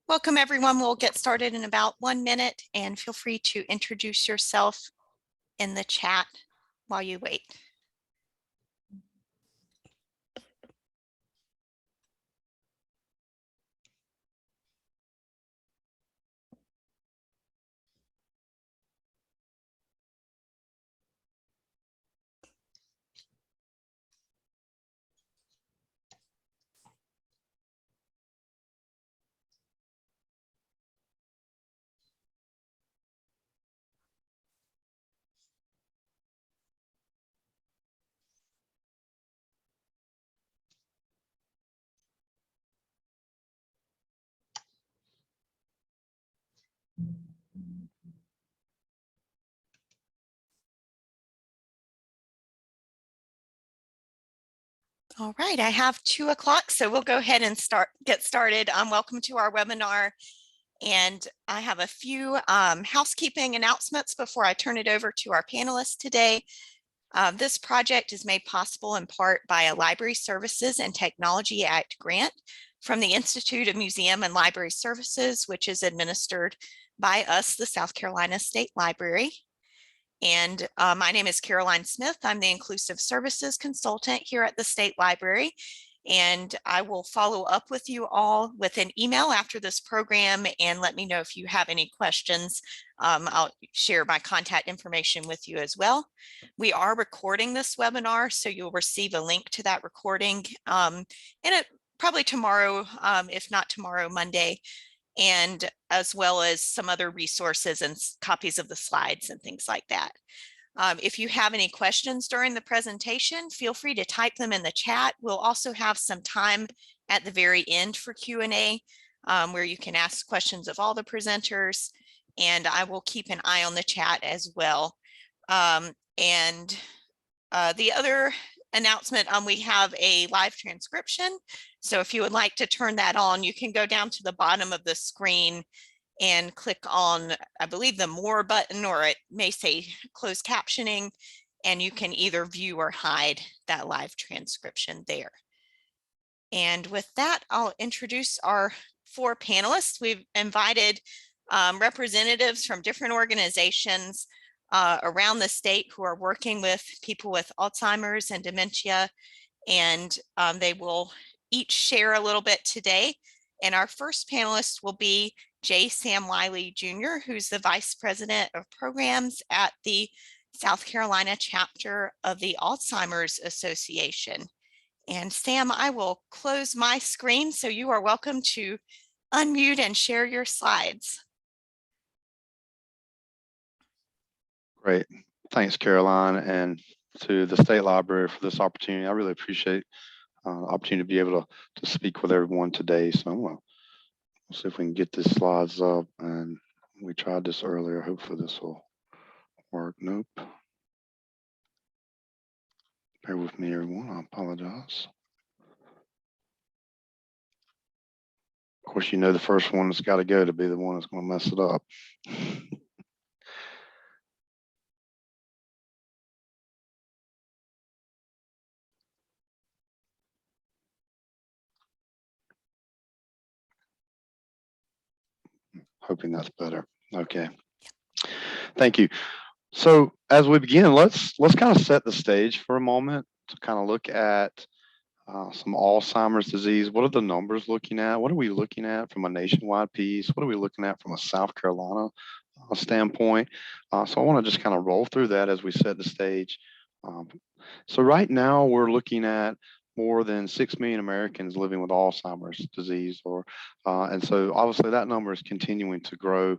Welcome everyone. We'll get started in about 1 minute and feel free to introduce yourself in the chat while you wait. All right, I have 2 o'clock, so we'll go ahead and get started. Welcome to our webinar. And I have a few housekeeping announcements before I turn it over to our panelists today. This project is made possible in part by a Library Services and Technology Act grant from the Institute of Museum and Library Services, which is administered by us, the South Carolina State Library. And my name is Caroline Smith. I'm the Inclusive Services Consultant here at the State Library. And I will follow up with you all with an email after this program and let me know if you have any questions. I'll share my contact information with you as well. We are recording this webinar, so you'll receive a link to that recording probably tomorrow, if not tomorrow, Monday, and as well as some other resources and copies of the slides and things like that. If you have any questions during the presentation, feel free to type them in the chat. We'll also have some time at the very end for Q&A, where you can ask questions of all the presenters, and I will keep an eye on the chat as well. The other announcement, we have a live transcription. So if you would like to turn that on, you can go down to the bottom of the screen and click on, I believe, the More button, or it may say closed captioning, and you can either view or hide that live transcription there. And with that, I'll introduce our 4 panelists. We've invited representatives from different organizations around the state who are working with people with Alzheimer's and dementia, and they will each share a little bit today. And our first panelist will be J. Sam Wiley Jr., who's the Vice President of Programs at the South Carolina chapter of the Alzheimer's Association. And Sam, I will close my screen, so you are welcome to unmute and share your slides. Great. Thanks, Caroline, and to the State Library for this opportunity. I really appreciate the opportunity to be able to speak with everyone today. So we'll see if we can get these slides up. And we tried this earlier. Hopefully this will work. Nope. Bear with me, everyone. I apologize. Of course, you know the first one that's got to go to be the one that's going to mess it up. Hoping that's better. Okay. Thank you. So as we begin, let's kind of set the stage for a moment to kind of look at some Alzheimer's disease. What are the numbers looking at? What are we looking at from a nationwide piece? What are we looking at from a South Carolina standpoint? So I want to just kind of roll through that as we set the stage. So right now we're looking at more than 6 million Americans living with Alzheimer's disease, and so obviously that number is continuing to grow.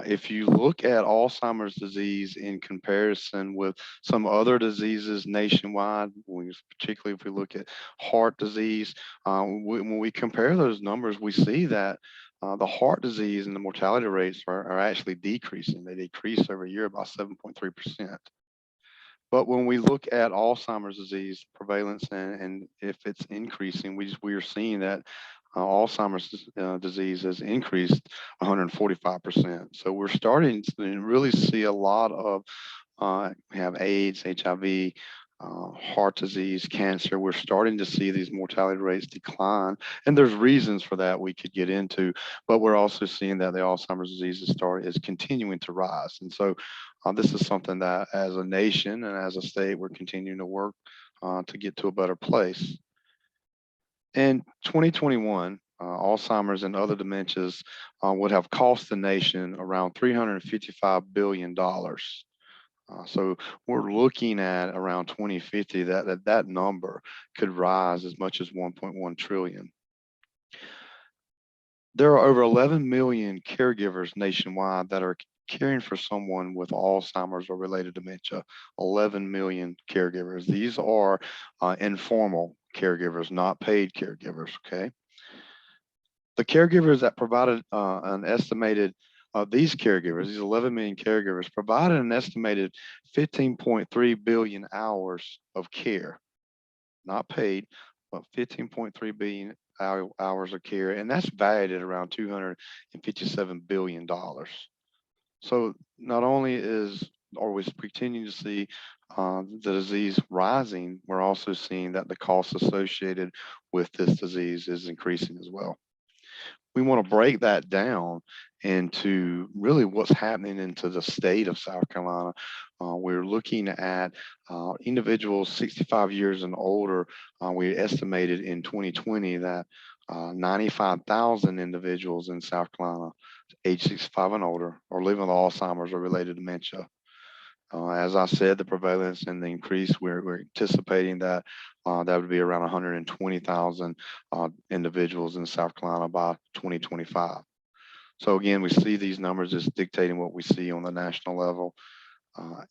If you look at Alzheimer's disease in comparison with some other diseases nationwide, particularly if we look at heart disease, when we compare those numbers, we see that the heart disease and the mortality rates are actually decreasing. They decrease every year about 7.3%. But when we look at Alzheimer's disease prevalence and if it's increasing, we are seeing that Alzheimer's disease has increased 145%. So we're starting to really see a lot of we have AIDS, HIV, heart disease, cancer. We're starting to see these mortality rates decline, and there's reasons for that we could get into, but we're also seeing that the Alzheimer's disease is continuing to rise. And so this is something that as a nation and as a state, we're continuing to work to get to a better place. In 2021, Alzheimer's and other dementias would have cost the nation around $355 billion. So we're looking at around 2050 that number could rise as much as 1.1 trillion. There are over 11 million caregivers nationwide that are caring for someone with Alzheimer's or related dementia. 11 million caregivers. These are informal caregivers, not paid caregivers. Okay. The caregivers that provided an estimated these caregivers, these 11 million caregivers, provided an estimated 15.3 billion hours of care, not paid, but 15.3 billion hours of care, and that's valued at around $257 billion. So not only are we continuing to see the disease rising, we're also seeing that the cost associated with this disease is increasing as well. We want to break that down into really what's happening into the state of South Carolina. We're looking at individuals 65 years and older. We estimated in 2020 that 95,000 individuals in South Carolina, age 65 and older, are living with Alzheimer's or related dementia. As I said, the prevalence and the increase, we're anticipating that that would be around 120,000 individuals in South Carolina by 2025. So again, we see these numbers as dictating what we see on the national level.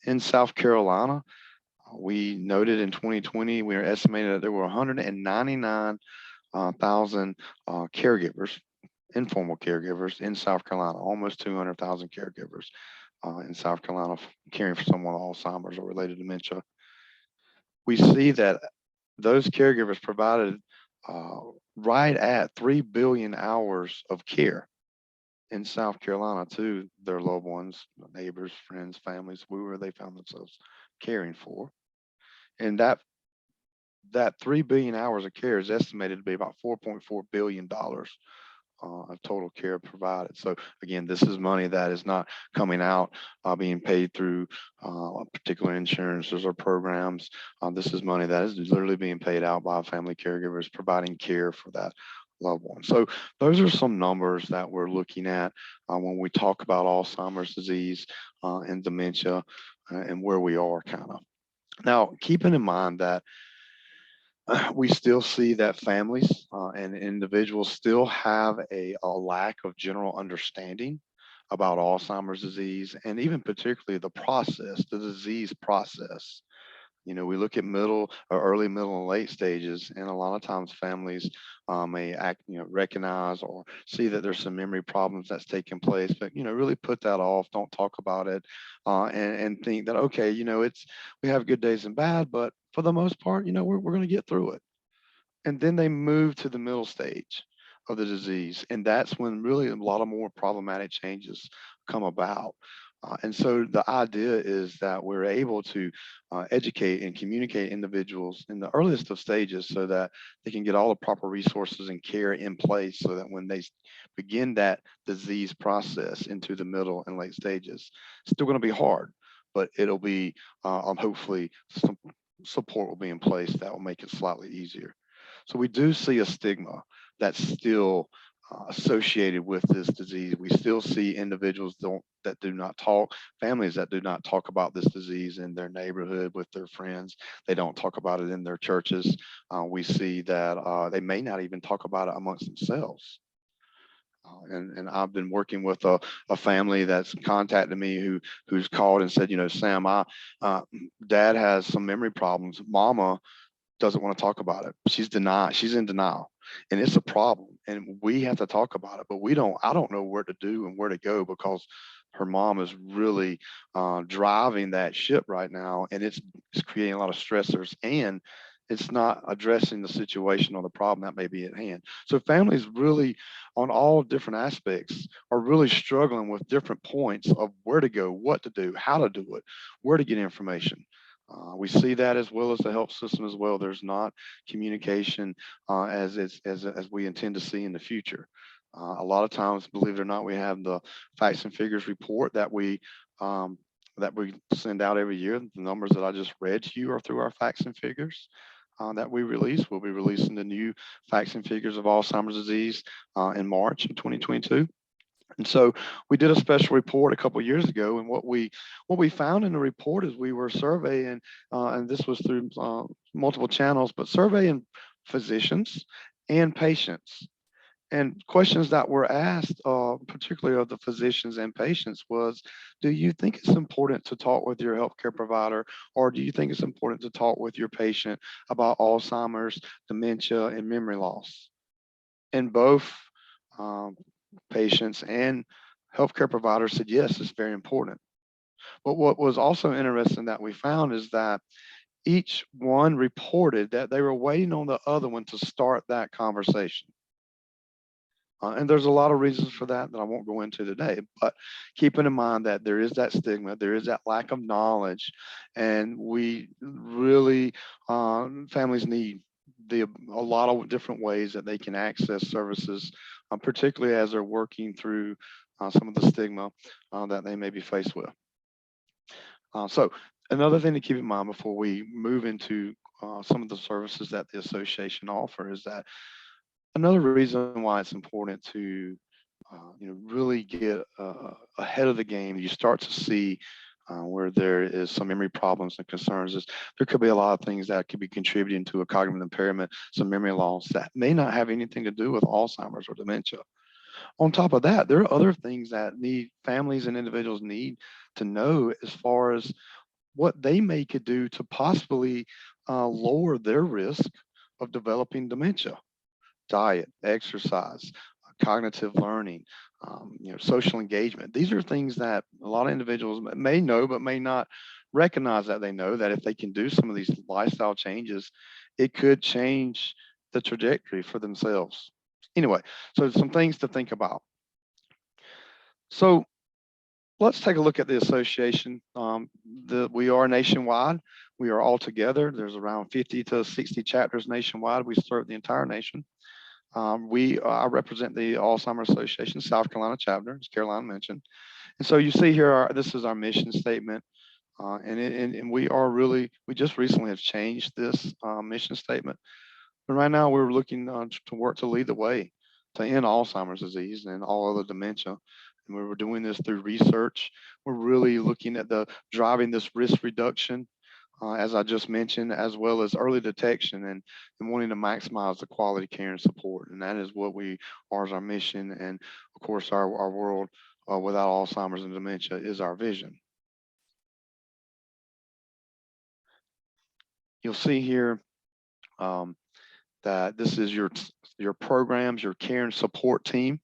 In South Carolina, we noted in 2020, we are estimating that there were 199,000 caregivers, informal caregivers in South Carolina, almost 200,000 caregivers in South Carolina caring for someone with Alzheimer's or related dementia. We see that those caregivers provided right at 3 billion hours of care in South Carolina to their loved ones, neighbors, friends, families, whoever they found themselves caring for. And that 3 billion hours of care is estimated to be about $4.4 billion of total care provided. So again, this is money that is not coming out being paid through particular insurances or programs. This is money that is literally being paid out by family caregivers providing care for that loved one. So those are some numbers that we're looking at when we talk about Alzheimer's disease and dementia and where we are kind of. Now, keeping in mind that we still see that families and individuals still have a lack of general understanding about Alzheimer's disease, and even particularly the disease process. You know, we look at early, middle, and late stages, and a lot of times families may recognize or see that there's some memory problems that's taking place, but really put that off, don't talk about it, and think that okay, we have good days and bad, but for the most part, we're going to get through it. And then they move to the middle stage of the disease, and that's when really a lot of more problematic changes come about. And so the idea is that we're able to educate and communicate individuals in the earliest of stages so that they can get all the proper resources and care in place so that when they begin that disease process into the middle and late stages, it's still going to be hard, but it'll be hopefully some support will be in place that will make it slightly easier. So we do see a stigma that's still associated with this disease. We still see individuals that do not talk, families that do not talk about this disease in their neighborhood with their friends. They don't talk about it in their churches. We see that they may not even talk about it amongst themselves. And I've been working with a family that's contacted me who's called and said, Sam, Dad has some memory problems. Mama doesn't want to talk about it. She's in denial, and it's a problem, and we have to talk about it, but I don't know where to do and where to go because her mom is really driving that ship right now, and it's creating a lot of stressors, and it's not addressing the situation or the problem that may be at hand. So families really on all different aspects are really struggling with different points of where to go, what to do, how to do it, where to get information. We see that as well as the health system as well. There's not communication as we intend to see in the future. A lot of times, believe it or not, we have the facts and figures report um, that we send out every year. The numbers that I just read to you are through our facts and figures that we release. We'll be releasing the new facts and figures of Alzheimer's disease in March of 2022. And so we did a special report a couple of years ago, and what we found in the report is we were surveying, and this was through multiple channels, but surveying physicians and patients. And questions that were asked, particularly of the physicians and patients, was, do you think it's important to talk with your healthcare provider, or do you think it's important to talk with your patient about Alzheimer's, dementia, and memory loss? And both um, patients and healthcare providers said, yes, it's very important. But what was also interesting that we found is that each one reported that they were waiting on the other one to start that conversation. And there's a lot of reasons for that that I won't go into today, but keeping in mind that there is that stigma, there is that lack of knowledge, and we really, families need a lot of different ways that they can access services, particularly as they're working through some of the stigma that they may be faced with. So another thing to keep in mind before we move into some of the services that the association offer is that another reason why it's important to really get ahead of the game. You start to see where there is some memory problems and concerns. Is there could be a lot of things that could be contributing to a cognitive impairment, some memory loss that may not have anything to do with Alzheimer's or dementia. On top of that, there are other things that families and individuals need to know as far as what they may could do to possibly lower their risk of developing dementia. Diet, exercise, cognitive learning, social engagement. These are things that a lot of individuals may know, but may not recognize that they know that if they can do some of these lifestyle changes, it could change the trajectory for themselves. Anyway, so some things to think about. So let's take a look at the association. We are nationwide. We are all together. There's around 50 to 60 chapters nationwide. We serve the entire nation. I represent the Alzheimer's Association South Carolina chapter, as Caroline mentioned. And so you see here, this is our mission statement. And we just recently have changed this mission statement. But right now we're looking to work to lead the way to end Alzheimer's disease and all other dementia. And we were doing this through research. We're really looking at driving this risk reduction as I just mentioned, as well as early detection and wanting to maximize the quality care and support. And that is what we are as our mission. And of course, our world without Alzheimer's and dementia is our vision. You'll see here that this is your programs, your care and support team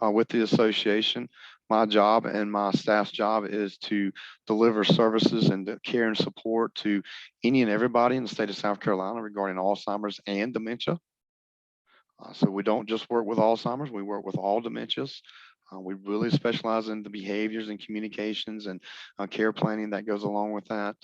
with the association. My job and my staff's job is to deliver services and care and support to any and everybody in the state of South Carolina regarding Alzheimer's and dementia. So we don't just work with Alzheimer's, we work with all dementias. We really specialize in the behaviors and communications and care planning that goes along with that.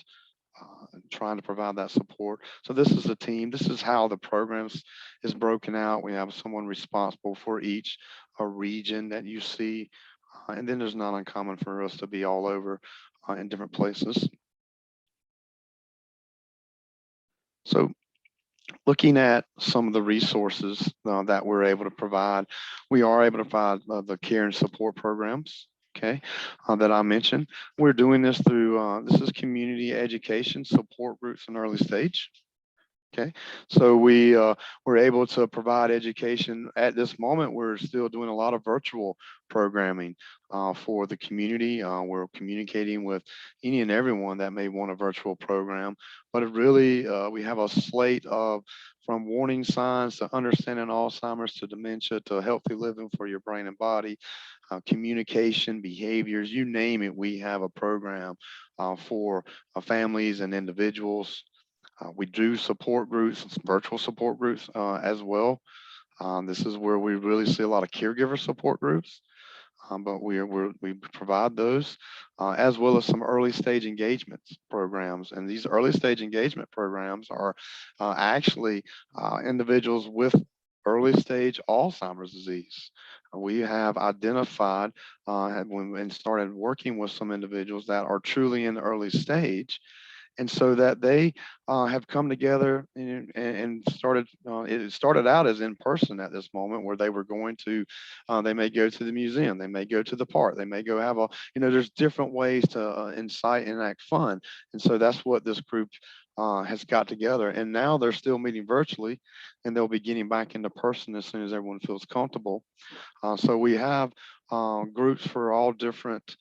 Trying to provide that support. So this is the team. This is how the programs is broken out. We have someone responsible for each region that you see. And then there's not uncommon for us to be all over in different places. So looking at some of the resources that we're able to provide, we are able to provide the care and support programs. Okay, that I mentioned. We're doing this through, this is community education support groups in early stage. Okay, so we're able to provide education at this moment. We're still doing a lot of virtual programming for the community. We're communicating with any and everyone that may want a virtual program, but it really, we have a slate of from warning signs to understanding Alzheimer's to dementia to healthy living for your brain and body, communication, behaviors, you name it, we have a program for families and individuals. We do support groups, virtual support groups as well. This is where we really see a lot of caregiver support groups. but we provide those as well as some early stage engagements programs. And these early stage engagement programs are actually individuals with early stage Alzheimer's disease. We have identified and started working with some individuals that are truly in the early stage, and so that they have come together and started. It started out as in person at this moment, where they were going to, they may go to the museum, they may go to the park, they may go have a, there's different ways to incite and act fun, and so that's what this group has got together. And now they're still meeting virtually, and they'll be getting back into person as soon as everyone feels comfortable. So we have groups for all different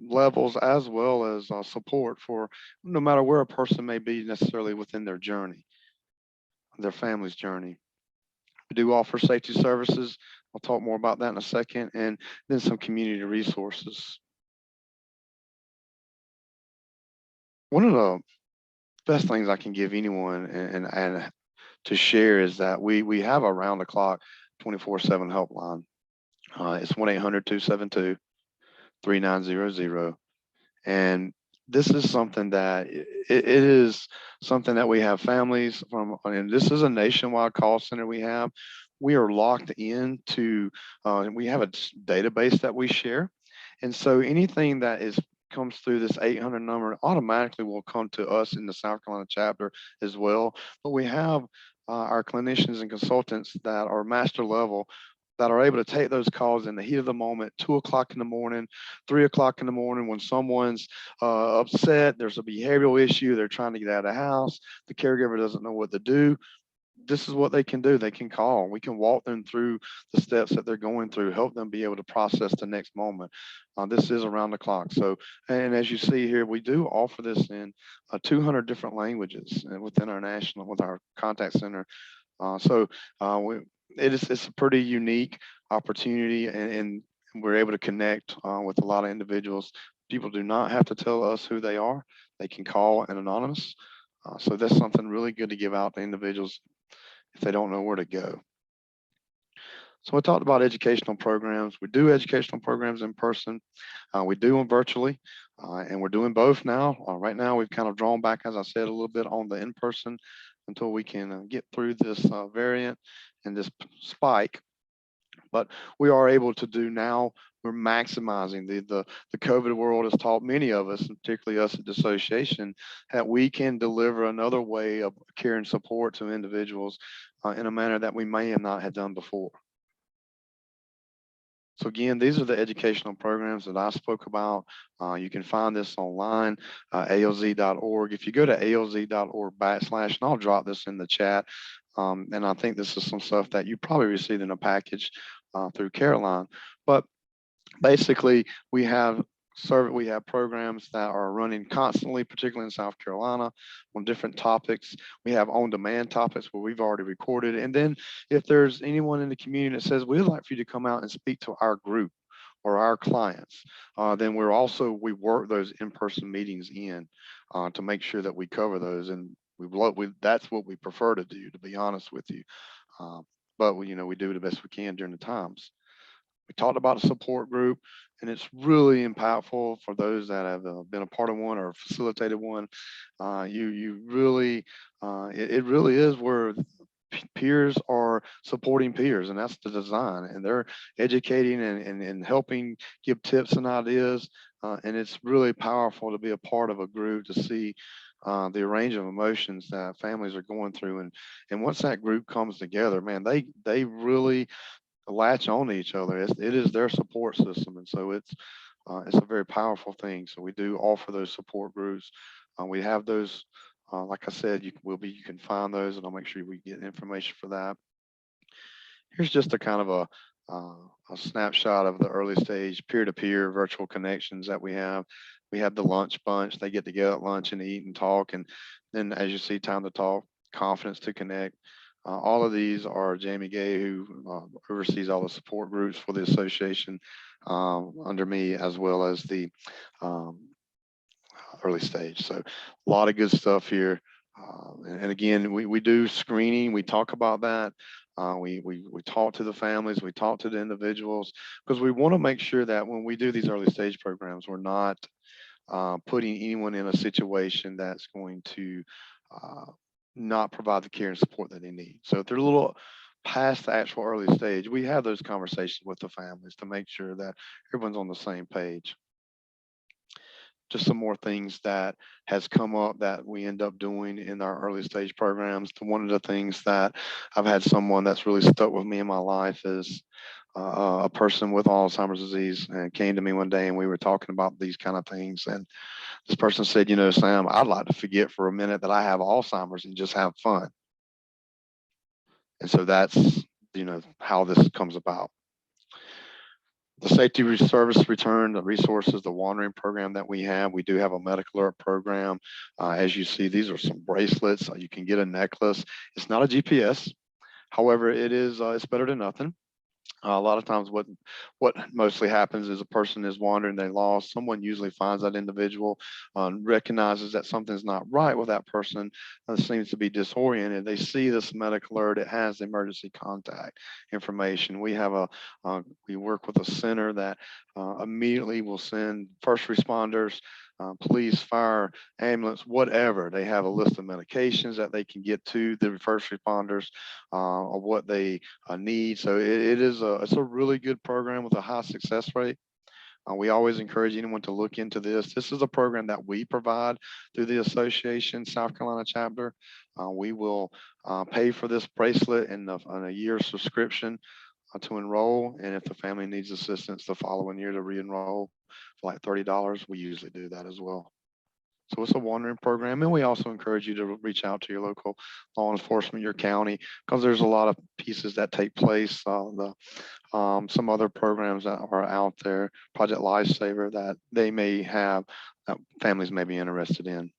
levels, as well as support for no matter where a person may be necessarily within their journey, their family's journey. We do offer safety services. I'll talk more about that in a second, and then some community resources. One of the best things I can give anyone and to share is that we have a round the clock 24/7 helpline. It's 1-800-272-3900. And this is something that it is something that we have families from, and this is a nationwide call center we have. We are locked into, we have a database that we share. And so anything that is comes through this 800 number automatically will come to us in the South Carolina chapter as well. But we have our clinicians and consultants that are master level that are able to take those calls in the heat of the moment, 2 o'clock in the morning, 3 o'clock in the morning, when someone's upset, there's a behavioral issue, they're trying to get out of the house, the caregiver doesn't know what to do. This is what they can do. They can call. We can walk them through the steps that they're going through, help them be able to process the next moment. This is around the clock. So, and as you see here, we do offer this in 200 different languages within our national, with our contact center. So it's a pretty unique opportunity, and we're able to connect with a lot of individuals. People do not have to tell us who they are. They can call and anonymous. So that's something really good to give out to individuals if they don't know where to go. So we talked about educational programs. We do educational programs in person. We do them virtually, and we're doing both now. Right now, we've kind of drawn back, as I said, a little bit on the in-person until we can get through this variant and this spike. But we are able to do now. We're maximizing the COVID world has taught many of us, and particularly us at the association, that we can deliver another way of care and support to individuals in a manner that we may have not had done before. So again, these are the educational programs that I spoke about. You can find this online, alz.org. If you go to alz.org / and I'll drop this in the chat. And I think this is some stuff that you probably received in a package through Caroline. But basically, we have programs that are running constantly, particularly in South Carolina, on different topics. We have on-demand topics where we've already recorded. And then if there's anyone in the community that says, we'd like for you to come out and speak to our group or our clients, then we work those in-person meetings in to make sure that we cover those. And that's what we prefer to do, to be honest with you. But we do the best we can during the times. We talked about a support group, and it's really impactful for those that have been a part of one or facilitated one. You really, it really is where peers are supporting peers, and that's the design. And they're educating and helping give tips and ideas. And it's really powerful to be a part of a group to see the range of emotions that families are going through. And once that group comes together, man, they really latch on to each other. It is their support system, and so it's a very powerful thing. So we do offer those support groups. We have those, like I said, you can find those, and I'll make sure we get information for that. Here's just a kind of a snapshot of the early stage peer-to-peer virtual connections that we have. We have the lunch bunch. They get together at lunch and eat and talk, and then as you see, time to talk, confidence to connect. All of these are Jamie Gay, who oversees all the support groups for the association under me, as well as the early stage. So a lot of good stuff here. And again, we do screening. We talk about that. We talk to the families, we talk to the individuals, because we want to make sure that when we do these early stage programs, we're not putting anyone in a situation that's going to uh, not provide the care and support that they need. So if they're a little past the actual early stage, we have those conversations with the families to make sure that everyone's on the same page. Just some more things that has come up that we end up doing in our early stage programs. One of the things that I've had someone that's really stuck with me in my life is a person with Alzheimer's disease, and came to me one day and we were talking about these kind of things. And this person said, Sam, I'd like to forget for a minute that I have Alzheimer's and just have fun. And so that's, how this comes about. The safety service return, the resources, the wandering program that we have. We do have a medical alert program. As you see, these are some bracelets. You can get a necklace. It's not a GPS. However, it's better than nothing. A lot of times what mostly happens is a person is wandering, they lost. Someone usually finds that individual, recognizes that something's not right with that person, seems to be disoriented. They see this medical alert, it has emergency contact information. We work with a center that immediately will send first responders, police, fire, ambulance, whatever. They have a list of medications that they can get to the first responders, of what they need. So it's a really good program with a high success rate. We always encourage anyone to look into this. This is a program that we provide through the association, South Carolina chapter. We will pay for this bracelet and a year subscription to enroll. And if the family needs assistance the following year to re-enroll for like $30, we usually do that as well. So it's a wandering program, and we also encourage you to reach out to your local law enforcement, your county, because there's a lot of pieces that take place. Some other programs that are out there, Project Lifesaver, that they may have, that families may be interested in.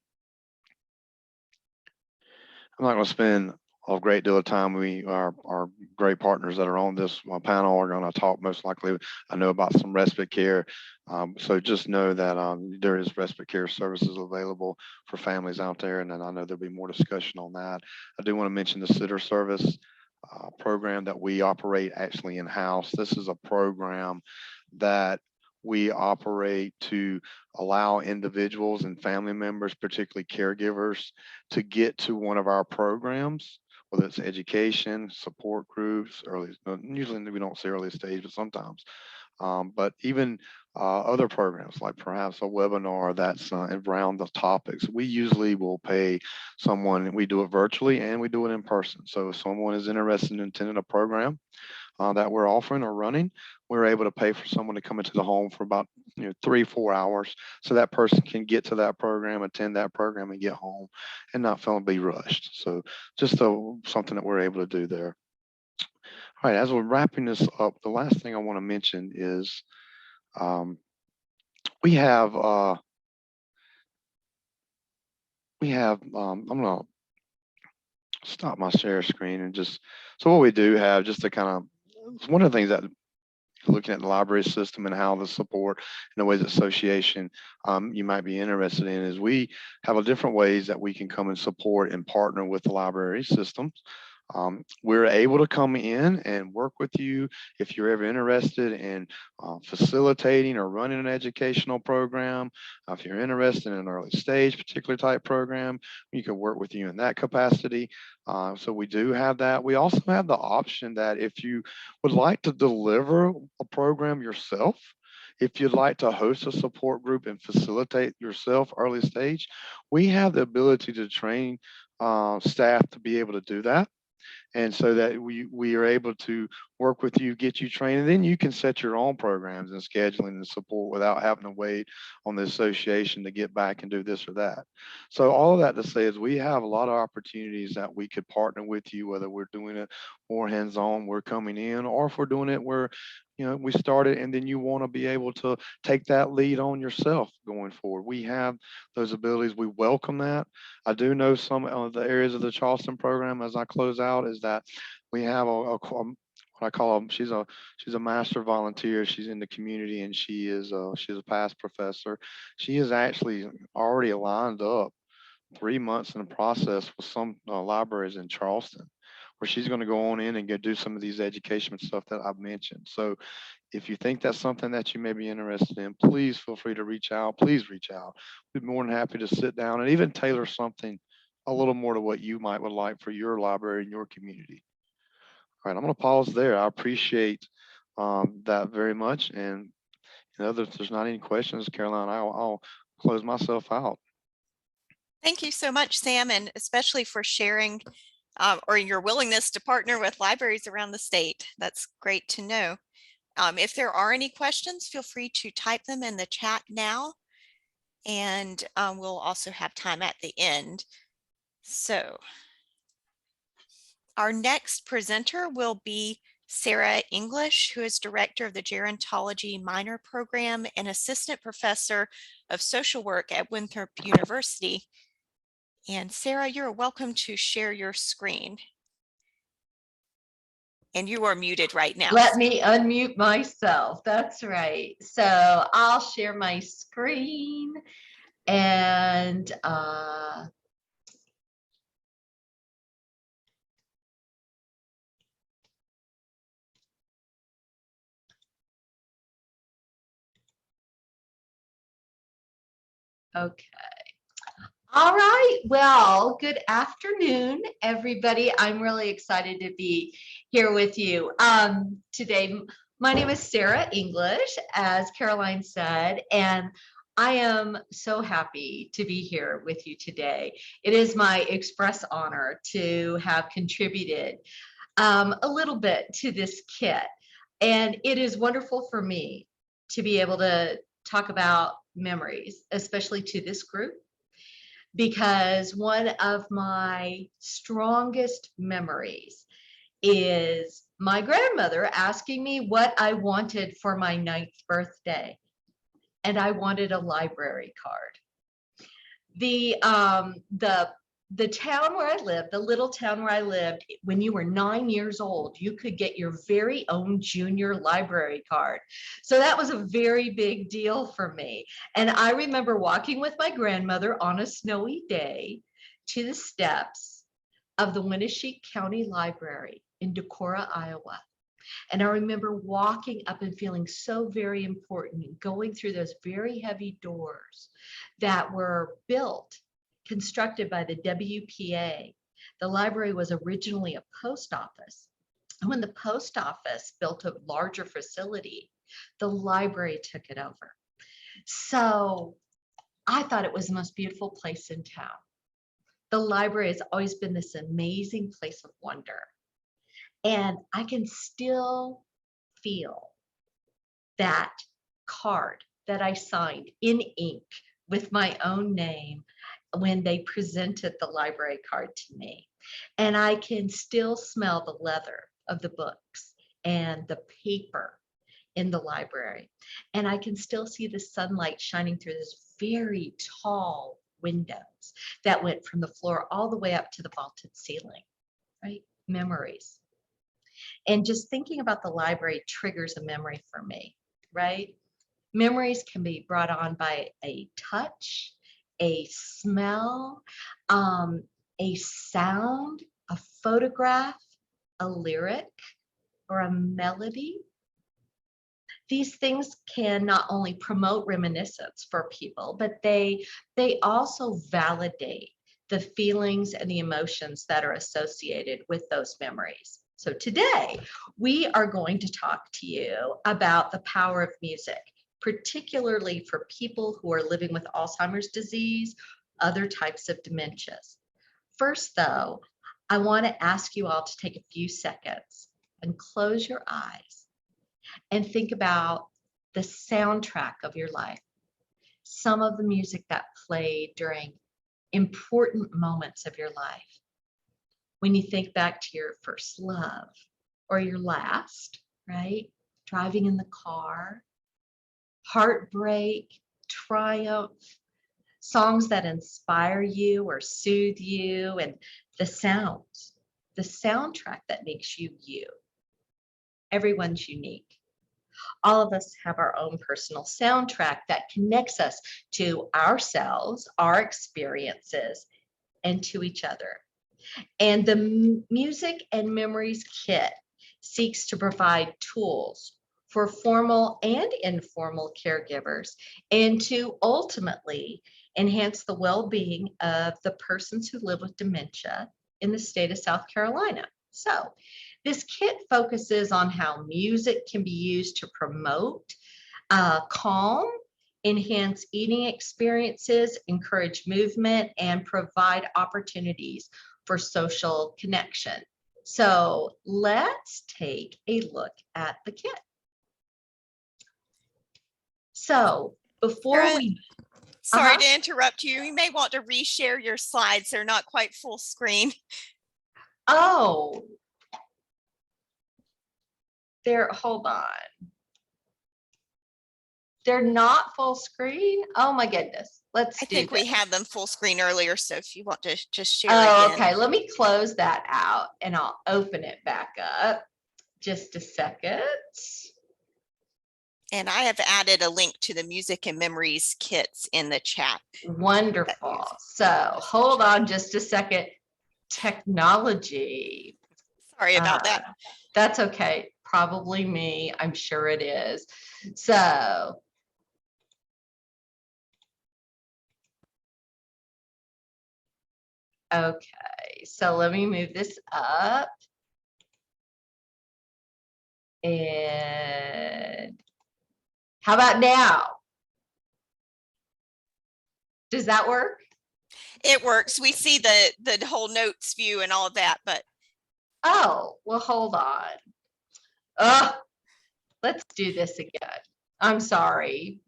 I'm not going to spend a great deal of time. Our great partners that are on this panel are going to talk most likely, I know, about some respite care. So just know that there is respite care services available for families out there, and then I know there'll be more discussion on that. I do want to mention the sitter service program that we operate actually in-house. This is a program that we operate to allow individuals and family members, particularly caregivers, to get to one of our programs, whether it's education, support groups, usually we don't say early stage, but sometimes. But even other programs, like perhaps a webinar that's around the topics. We usually will pay someone, we do it virtually and we do it in person. So if someone is interested in attending a program that we're offering or running, we're able to pay for someone to come into the home for about 3-4 hours, so that person can get to that program, attend that program, and get home and not feel be rushed. So just something that we're able to do there. All right, as we're wrapping this up, the last thing I want to mention is we have I'm gonna stop my share screen and just, so what we do have, just to kind of, one of the things that looking at the library system and how the support and the ways association you might be interested in is we have a different ways that we can come and support and partner with the library systems. We're able to come in and work with you if you're ever interested in facilitating or running an educational program. If you're interested in an early stage particular type program, we can work with you in that capacity. So we do have that. We also have the option that if you would like to deliver a program yourself, if you'd like to host a support group and facilitate yourself early stage, we have the ability to train staff to be able to do that. And so that we are able to work with you, get you trained, and then you can set your own programs and scheduling and support without having to wait on the association to get back and do this or that. So all of that to say is we have a lot of opportunities that we could partner with you, whether we're doing it more hands-on, we're coming in, or if we're doing it where we started and then you want to be able to take that lead on yourself going forward. We have those abilities. We welcome that. I do know some of the areas of the Charleston program, as I close out, is that we have what I call them. She's a master volunteer. She's in the community, and she's a past professor. She is actually already lined up 3 months in the process with some libraries in Charleston, where she's going to go on in and go do some of these education stuff that I've mentioned. So if you think that's something that you may be interested in, please feel free to reach out. Please reach out. We'd be more than happy to sit down and even tailor something a little more to what you might would like for your library and your community. All right, I'm going to pause there. I appreciate that very much. And if there's not any questions, Caroline, I'll close myself out. Thank you so much, Sam, and especially for sharing or your willingness to partner with libraries around the state. That's great to know. If there are any questions, feel free to type them in the chat now, and we'll also have time at the end. So our next presenter will be Sarah English, who is director of the Gerontology minor program and assistant professor of social work at Winthrop University. And Sarah, you're welcome to share your screen. And you are muted right now. Let me unmute myself. That's right. So I'll share my screen and okay. All right. Well, good afternoon, everybody. I'm really excited to be here with you today. My name is Sarah English, as Caroline said, and I am so happy to be here with you today. It is my express honor to have contributed a little bit to this kit, and it is wonderful for me to be able to talk about memories, especially to this group, because one of my strongest memories is my grandmother asking me what I wanted for my 9th birthday. And I wanted a library card. The town where I lived, the little town where I lived, when you were 9 years old, you could get your very own junior library card. So that was a very big deal for me. And I remember walking with my grandmother on a snowy day to the steps of the Winneshiek County Library in Decorah, Iowa. And I remember walking up and feeling so very important, going through those very heavy doors that were constructed by the WPA. The library was originally a post office. And when the post office built a larger facility, the library took it over. So I thought it was the most beautiful place in town. The library has always been this amazing place of wonder. And I can still feel that card that I signed in ink with my own name when they presented the library card to me. And I can still smell the leather of the books and the paper in the library. And I can still see the sunlight shining through this very tall windows that went from the floor all the way up to the vaulted ceiling, right? Memories. And just thinking about the library triggers a memory for me, right? Memories can be brought on by a touch, a smell, a sound, a photograph, a lyric, or a melody. These things can not only promote reminiscence for people, but they also validate the feelings and the emotions that are associated with those memories. So today, we are going to talk to you about the power of music, particularly for people who are living with Alzheimer's disease, other types of dementias. First, though, I want to ask you all to take a few seconds and close your eyes and think about the soundtrack of your life, some of the music that played during important moments of your life. When you think back to your first love or your last, right? Driving in the car, heartbreak, triumph, songs that inspire you or soothe you, and the sounds, the soundtrack that makes you you. Everyone's unique. All of us have our own personal soundtrack that connects us to ourselves, our experiences, and to each other. And the Music and Memories Kit seeks to provide tools for formal and informal caregivers and to ultimately enhance the well-being of the persons who live with dementia in the state of South Carolina. So this kit focuses on how music can be used to promote calm, enhance eating experiences, encourage movement, and provide opportunities for social connection. So let's take a look at the kit. So before Sarah, we, sorry to interrupt you. You may want to reshare your slides. They're not quite full screen. oh, hold on. They're not full screen. Oh my goodness. Let's I do think this. we had them full screen earlier. So if you want to just share Oh, again. okay. Let me close that out and I'll open it back up. Just a second. And I have added a link to the Music and Memories kits in the chat. Wonderful. So hold on just a second. Technology. Sorry about that. That's okay. Probably me. I'm sure it is. So okay, so let me move this up. And how about now? Does that work? It works. We see the whole notes view and all of that, but Oh, well, hold on. Let's do this again. I'm sorry.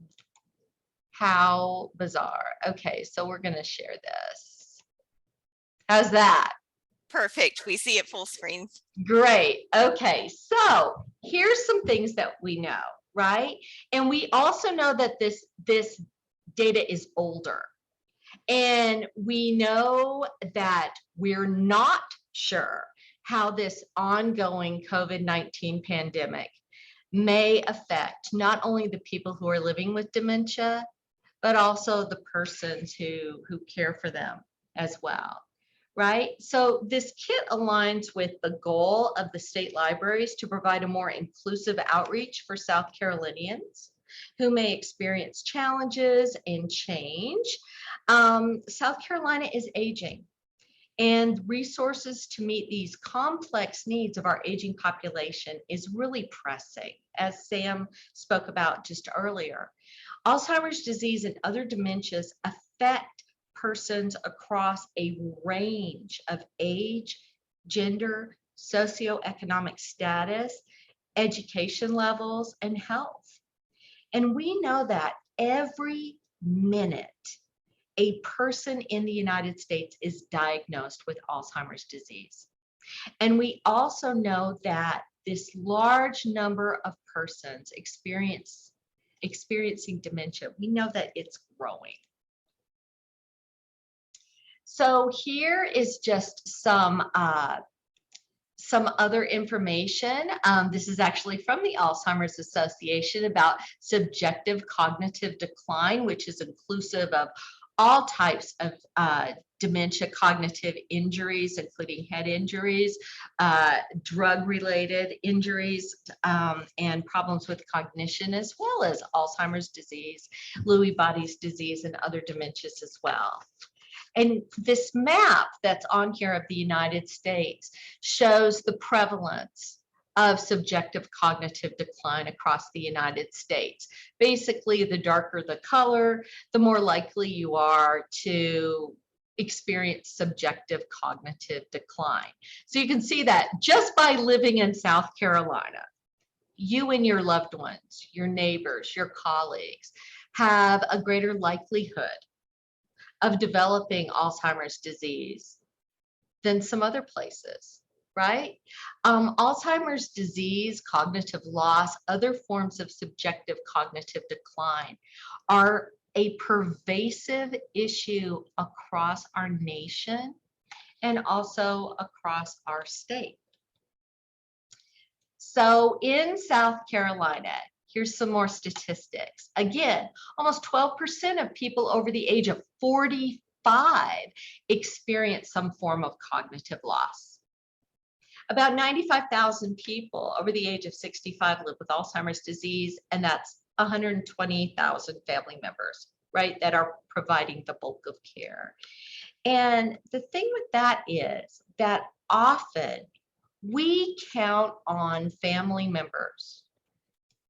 How bizarre. Okay, so we're going to share this. How's that? perfect. We see it full screen. Great. Okay, so here's some things that we know, right? And we also know that this data is older. And we know that we're not sure how this ongoing COVID-19 pandemic may affect not only the people who are living with dementia, but also the persons who care for them as well, right? So this kit aligns with the goal of the state libraries to provide a more inclusive outreach for South Carolinians who may experience challenges and change. South Carolina is aging, and resources to meet these complex needs of our aging population is really pressing, as Sam spoke about just earlier. Alzheimer's disease and other dementias affect persons across a range of age, gender, socioeconomic status, education levels, and health. And we know that every minute a person in the United States is diagnosed with Alzheimer's disease. And we also know that this large number of persons experiencing dementia, we know that it's growing. So here is just some other information. This is actually from the Alzheimer's Association about subjective cognitive decline, which is inclusive of all types of dementia cognitive injuries, including head injuries, drug-related injuries, and problems with cognition, as well as Alzheimer's disease, Lewy body's disease, and other dementias as well. And this map that's on here of the United States shows the prevalence of subjective cognitive decline across the United States. Basically, the darker the color, the more likely you are to experience subjective cognitive decline. So you can see that just by living in South Carolina, you and your loved ones, your neighbors, your colleagues have a greater likelihood of developing Alzheimer's disease than some other places, right? Alzheimer's disease, cognitive loss, other forms of subjective cognitive decline are a pervasive issue across our nation and also across our state. So in South Carolina, here's some more statistics. Again, almost 12% of people over the age of 45 5 experience some form of cognitive loss. About 95,000 people over the age of 65 live with Alzheimer's disease, and that's 120,000 family members, right, that are providing the bulk of care. And the thing with that is that often we count on family members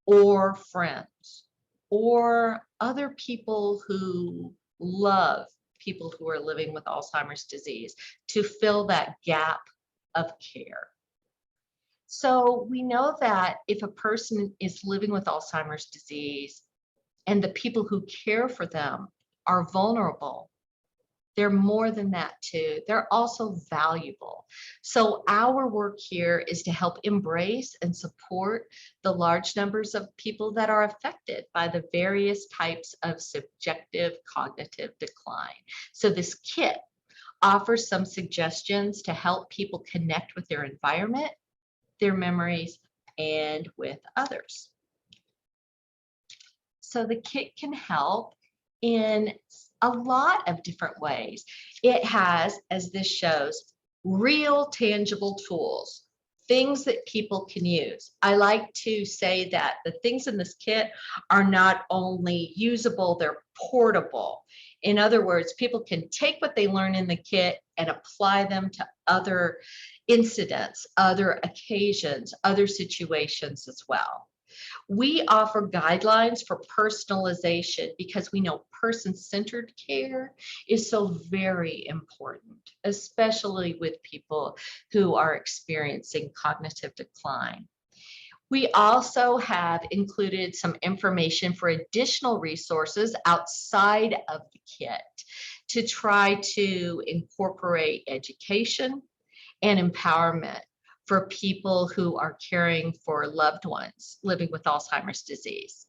or friends or other people who love people who are living with Alzheimer's disease to fill that gap of care. So we know that if a person is living with Alzheimer's disease and the people who care for them are vulnerable, they're more than that too. They're also valuable. So our work here is to help embrace and support the large numbers of people that are affected by the various types of subjective cognitive decline. So this kit offers some suggestions to help people connect with their environment, their memories, and with others. So the kit can help in a lot of different ways. It has, as this shows, real tangible tools, things that people can use. I like to say that the things in this kit are not only usable, they're portable. In other words, people can take what they learn in the kit and apply them to other incidents, other occasions, other situations as well. We offer guidelines for personalization because we know person-centered care is so very important, especially with people who are experiencing cognitive decline. We also have included some information for additional resources outside of the kit to try to incorporate education and empowerment for people who are caring for loved ones living with Alzheimer's disease.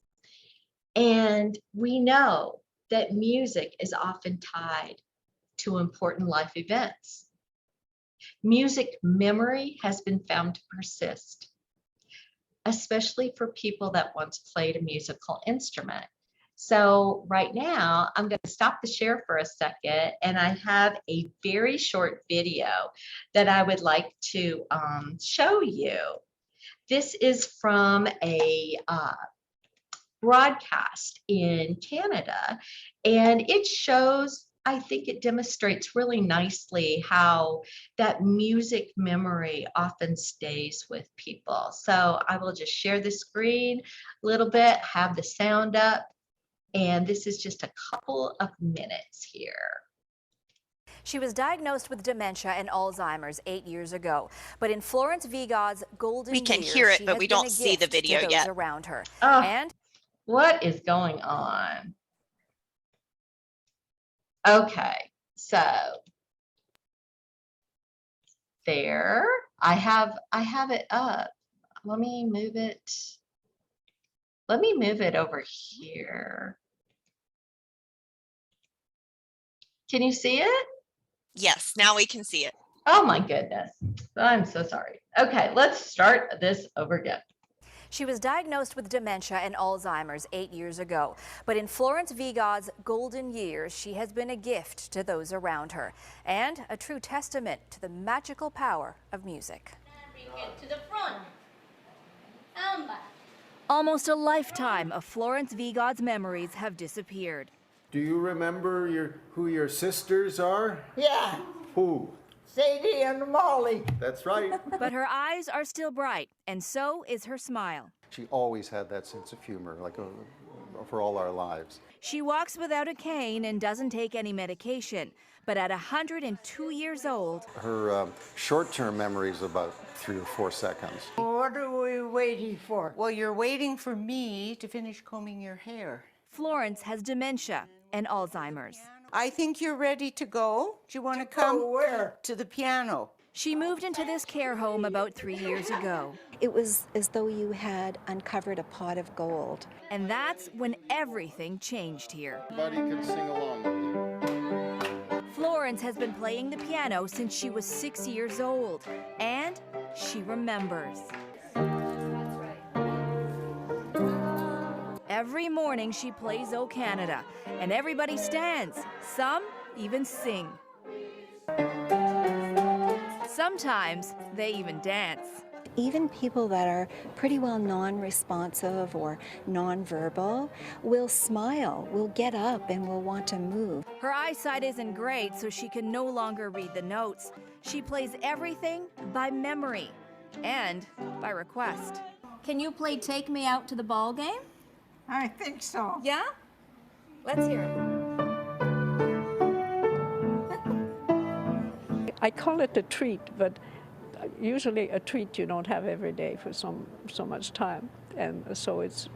And we know that music is often tied to important life events. Music memory has been found to persist, especially for people that once played a musical instrument. So right now, I'm going to stop the share for a second, and I have a very short video that I would like to show you. This is from a broadcast in Canada, and it shows, I think it demonstrates really nicely how that music memory often stays with people. So I will just share the screen a little bit, have the sound up, and this is just a couple of minutes here. She was diagnosed with dementia and Alzheimer's 8 years ago, but in Florence Vigod's golden We can years, hear it, she but has we been don't a see the gift video to those yet. around her. Oh, And what is going on? Okay, so there, I have it up. Let me move it. Let me move it over here. Can you see it? Yes, now we can see it. Oh my goodness. I'm so sorry. Okay, let's start this over again. she was diagnosed with dementia and Alzheimer's 8 years ago. But in Florence Vigod's golden years, she has been a gift to those around her and a true testament to the magical power of music. Bring it to the front. And back. Almost a lifetime of Florence Vigod's memories have disappeared. Do you remember who your sisters are? Yeah, Who? Sadie and Molly. That's right. But her eyes are still bright, and so is her smile. She always had that sense of humor, like for all our lives. She walks without a cane and doesn't take any medication. But at 102 years old, Her short-term memory is about 3 or 4 seconds. What are we waiting for? Well, you're waiting for me to finish combing your hair. Florence has dementia and Alzheimer's. I think you're ready to go. Do you want to come? Go where? To the piano. She moved into this care home about 3 years ago. It was as though you had uncovered a pot of gold. And that's when everything changed here. Everybody can sing along with you. Florence has been playing the piano since she was 6 years old. And she remembers. Every morning she plays O Canada, and everybody stands, some even sing. Sometimes they even dance. Even people that are pretty well non-responsive or non-verbal will smile, will get up and will want to move. Her eyesight isn't great, so she can no longer read the notes. She plays everything by memory and by request. Can you play Take Me Out to the Ball Game? I think so. Yeah? Let's hear it. I call it a treat, but usually a treat you don't have every day for so much time, and so it's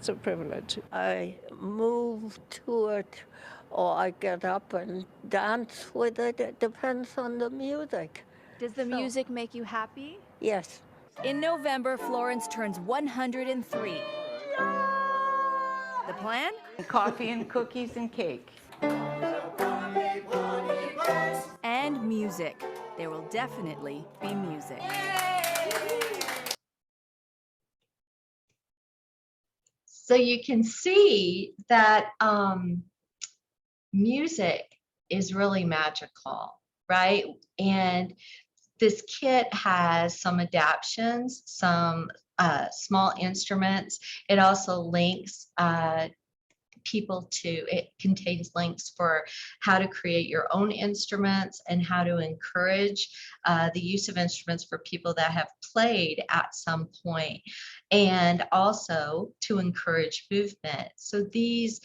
a privilege. I move to it, or I get up and dance with it. It depends on the music. Does the music make you happy? Yes. In November, Florence turns 103. The plan? Coffee and cookies and cake. And music. There will definitely be music. So you can see that music is really magical, right? And this kit has some adaptions, some small instruments. It also links people to, it contains links for how to create your own instruments and how to encourage the use of instruments for people that have played at some point, and also to encourage movement. So these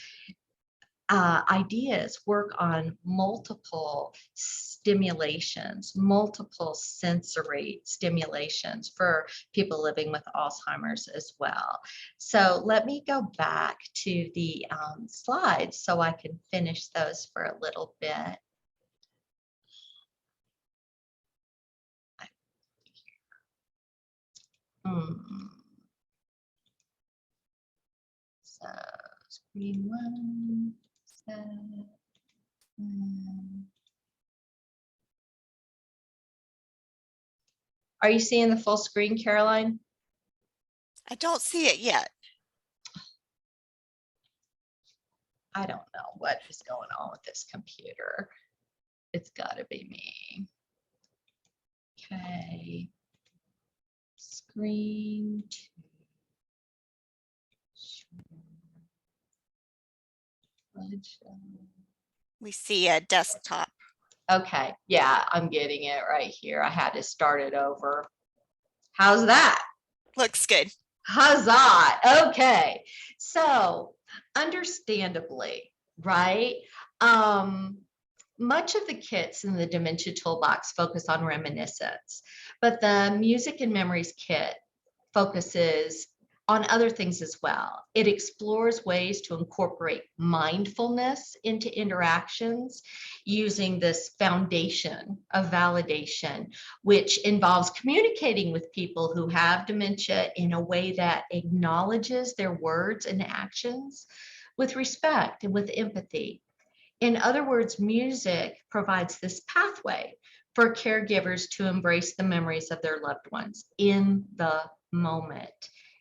ideas work on multiple stimulations, multiple sensory stimulations for people living with Alzheimer's as well. So let me go back to the slides so I can finish those for a little bit. So screen one. Are you seeing the full screen, Caroline? I don't see it yet. I don't know what is going on with this computer. It's got to be me. Okay. Screen two. We see a desktop. Okay, yeah, I'm getting it right here. I had to start it over. How's that? Looks good. Huzzah. Okay, so understandably, right? Much of the kits in the Dementia Toolbox focus on reminiscence, but the Music and Memories kit focuses on other things as well. It explores ways to incorporate mindfulness into interactions using this foundation of validation, which involves communicating with people who have dementia in a way that acknowledges their words and actions with respect and with empathy. In other words, music provides this pathway for caregivers to embrace the memories of their loved ones in the moment.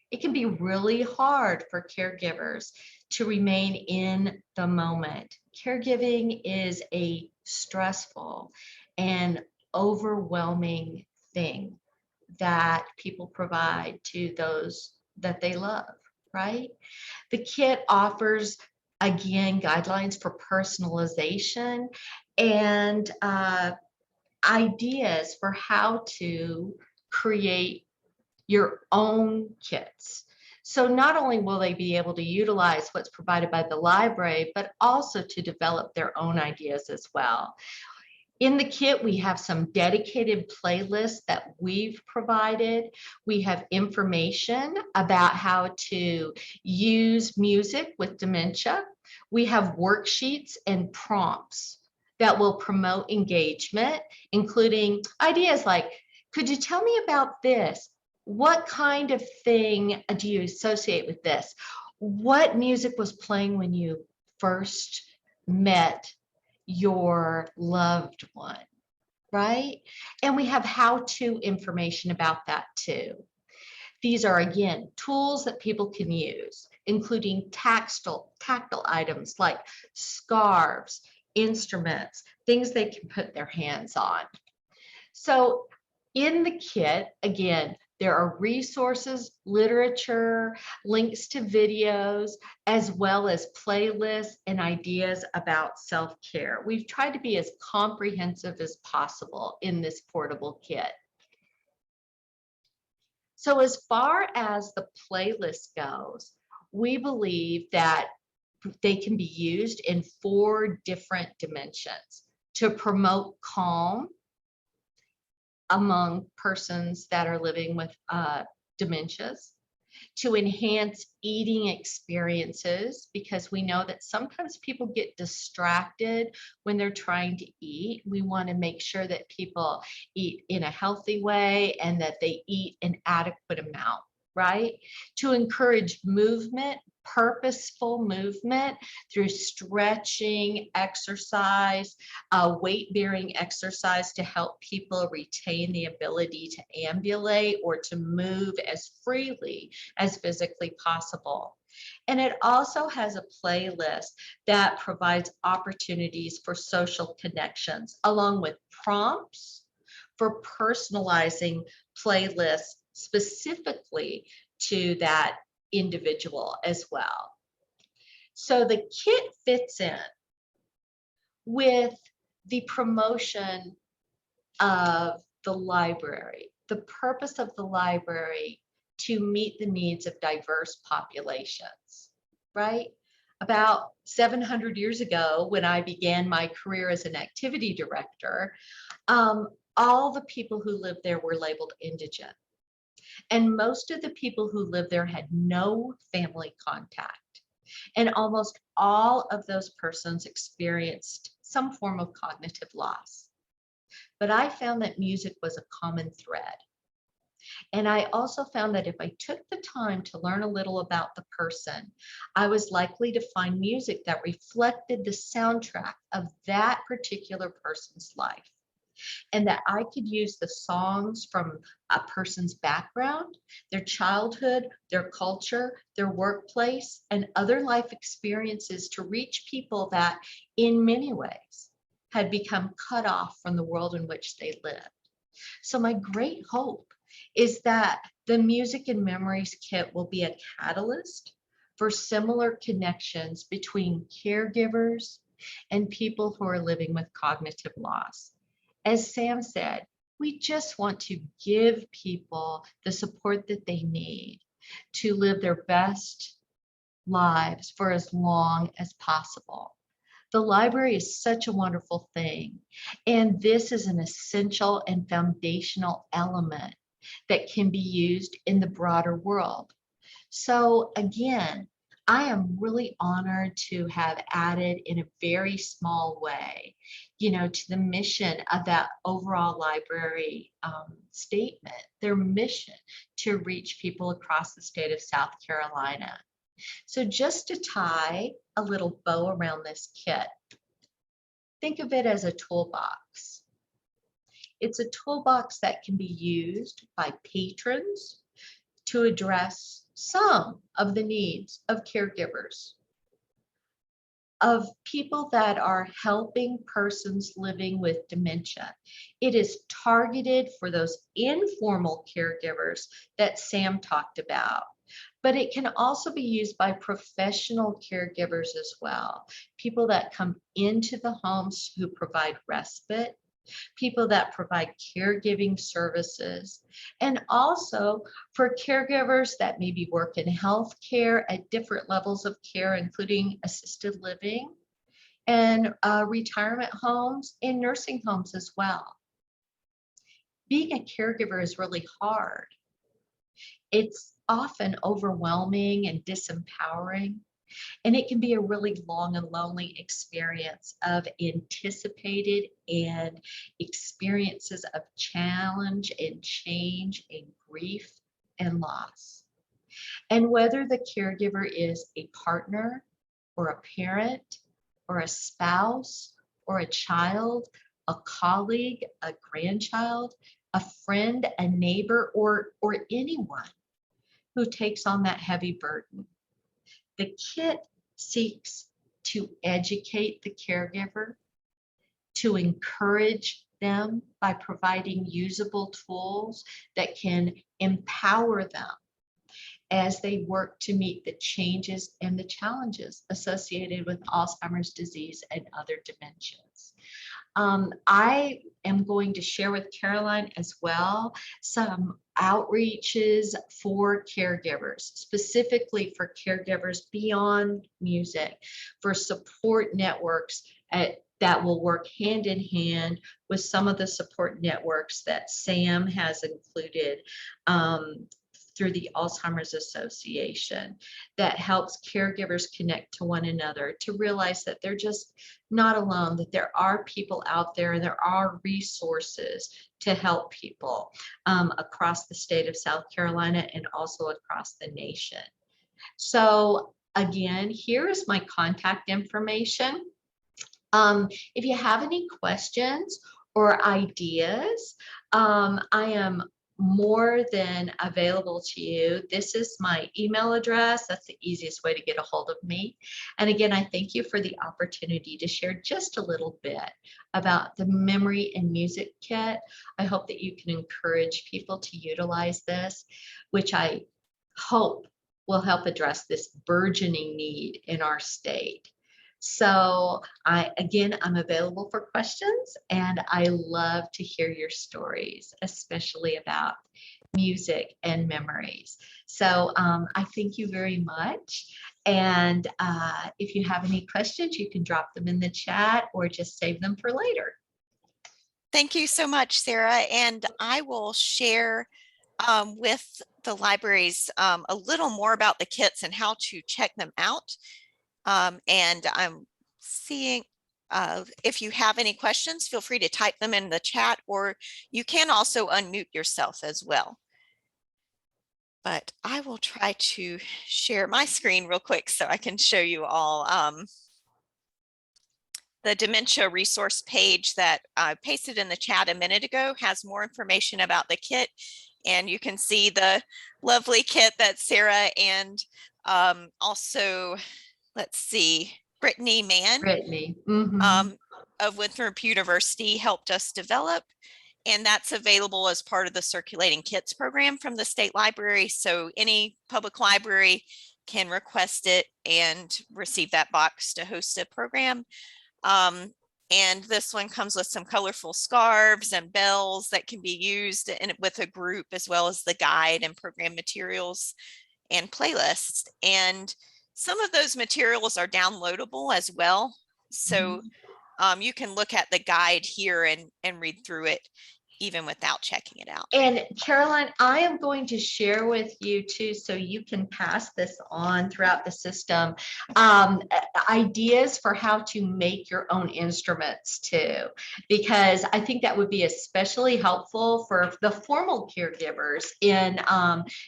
It can be really hard for caregivers to remain in the moment. Caregiving is a stressful and overwhelming thing that people provide to those that they love, right? The kit offers, again, guidelines for personalization and ideas for how to create your own kits. So not only will they be able to utilize what's provided by the library, but also to develop their own ideas as well. In the kit, we have some dedicated playlists that we've provided. We have information about how to use music with dementia. We have worksheets and prompts that will promote engagement, including ideas like, could you tell me about this? What kind of thing do you associate with this? What music was playing when you first met your loved one, right? And we have how-to information about that too. These are, again, tools that people can use, including tactile items like scarves instruments, things they can put their hands on. So in the kit, again, there are resources, literature, links to videos, as well as playlists and ideas about self-care. We've tried to be as comprehensive as possible in this portable kit. So as far as the playlist goes, we believe that they can be used in 4 different dimensions to promote calm among persons that are living with dementias, to enhance eating experiences, because we know that sometimes people get distracted when they're trying to eat. We want to make sure that people eat in a healthy way and that they eat an adequate amount, right? To encourage movement, purposeful movement through stretching, exercise, weight-bearing exercise to help people retain the ability to ambulate or to move as freely as physically possible. And it also has a playlist that provides opportunities for social connections, along with prompts for personalizing playlists specifically to that individual as well. So the kit fits in with the promotion of the library, the purpose of the library to meet the needs of diverse populations, right? About 700 years ago, when I began my career as an activity director, all the people who lived there were labeled indigent. And most of the people who lived there had no family contact. And almost all of those persons experienced some form of cognitive loss. But I found that music was a common thread. And I also found that if I took the time to learn a little about the person, I was likely to find music that reflected the soundtrack of that particular person's life. And that I could use the songs from a person's background, their childhood, their culture, their workplace, and other life experiences to reach people that, in many ways, had become cut off from the world in which they lived. So my great hope is that the Music and Memories Kit will be a catalyst for similar connections between caregivers and people who are living with cognitive loss. As Sam said, we just want to give people the support that they need to live their best lives for as long as possible. The library is such a wonderful thing, and this is an essential and foundational element that can be used in the broader world. So again, I am really honored to have added in a very small way, to the mission of that overall library statement, their mission to reach people across the state of South Carolina. So just to tie a little bow around this kit, think of it as a toolbox. It's a toolbox that can be used by patrons to address some of the needs of caregivers, of people that are helping persons living with dementia. It is targeted for those informal caregivers that Sam talked about, but it can also be used by professional caregivers as well, people that come into the homes who provide respite, people that provide caregiving services, and also for caregivers that maybe work in healthcare at different levels of care, including assisted living and retirement homes and nursing homes as well. Being a caregiver is really hard. It's often overwhelming and disempowering. And it can be a really long and lonely experience of anticipated and experiences of challenge and change and grief and loss. And whether the caregiver is a partner or a parent or a spouse or a child, a colleague, a grandchild, a friend, a neighbor, or anyone who takes on that heavy burden, the kit seeks to educate the caregiver to encourage them by providing usable tools that can empower them as they work to meet the changes and the challenges associated with Alzheimer's disease and other dementias. I am going to share with Caroline as well some outreaches for caregivers, specifically for caregivers beyond music, for support networks that will work hand in hand with some of the support networks that Sam has included through the Alzheimer's Association, that helps caregivers connect to one another, to realize that they're just not alone, that there are people out there and there are resources to help people across the state of South Carolina and also across the nation. So again, here is my contact information. If you have any questions or ideas, I am more than available to you. This is my email address. That's the easiest way to get a hold of me. And again, I thank you for the opportunity to share just a little bit about the Memory and Music Kit. I hope that you can encourage people to utilize this, which I hope will help address this burgeoning need in our state. So I'm available for questions, and I love to hear your stories, especially about music and memories. So I thank you very much. And if you have any questions, you can drop them in the chat or just save them for later. Thank you so much, Sarah. And I will share with the libraries a little more about the kits and how to check them out. And I'm seeing if you have any questions, feel free to type them in the chat, or you can also unmute yourself as well. But I will try to share my screen real quick so I can show you all the dementia resource page that I pasted in the chat a minute ago has more information about the kit. And you can see the lovely kit that Sarah and also, let's see, Brittany Mann of Winthrop University helped us develop. And that's available as part of the Circulating Kits program from the state library. So any public library can request it and receive that box to host a program. And this one comes with some colorful scarves and bells that can be used with a group, as well as the guide and program materials and playlists. And some of those materials are downloadable as well. So you can look at the guide here and read through it even without checking it out. And Caroline, I am going to share with you too, so you can pass this on throughout the system, ideas for how to make your own instruments too, because I think that would be especially helpful for the formal caregivers in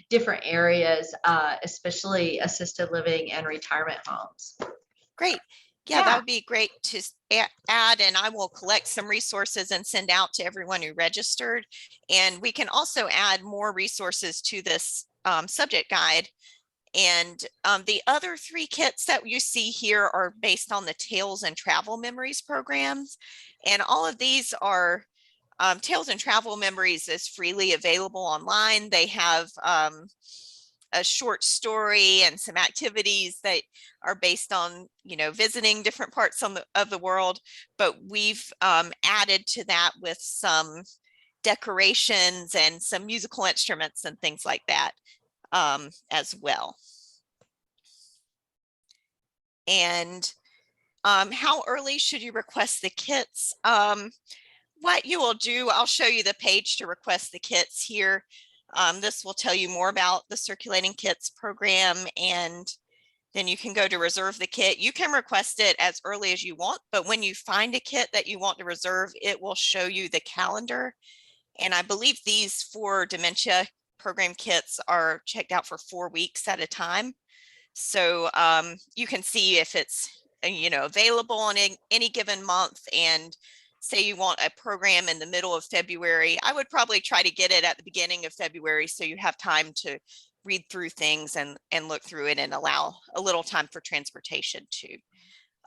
different areas, especially assisted living and retirement homes. Great. Yeah, that would be great to add, and I will collect some resources and send out to everyone who registered. And we can also add more resources to this subject guide. And the other 3 kits that you see here are based on the Tales and Travel Memories programs. And all of these are Tales and Travel Memories is freely available online. They have a short story and some activities that are based on, visiting different parts of the world, but we've added to that with some decorations and some musical instruments and things like that as well. And how early should you request the kits? What you will do, I'll show you the page to request the kits here. This will tell you more about the Circulating Kits program, and then you can go to reserve the kit. You can request it as early as you want, but when you find a kit that you want to reserve, it will show you the calendar. And I believe these 4 dementia program kits are checked out for 4 weeks at a time. So you can see if it's available in any given month. And say you want a program in the middle of February, I would probably try to get it at the beginning of February so you have time to read through things and look through it and allow a little time for transportation too.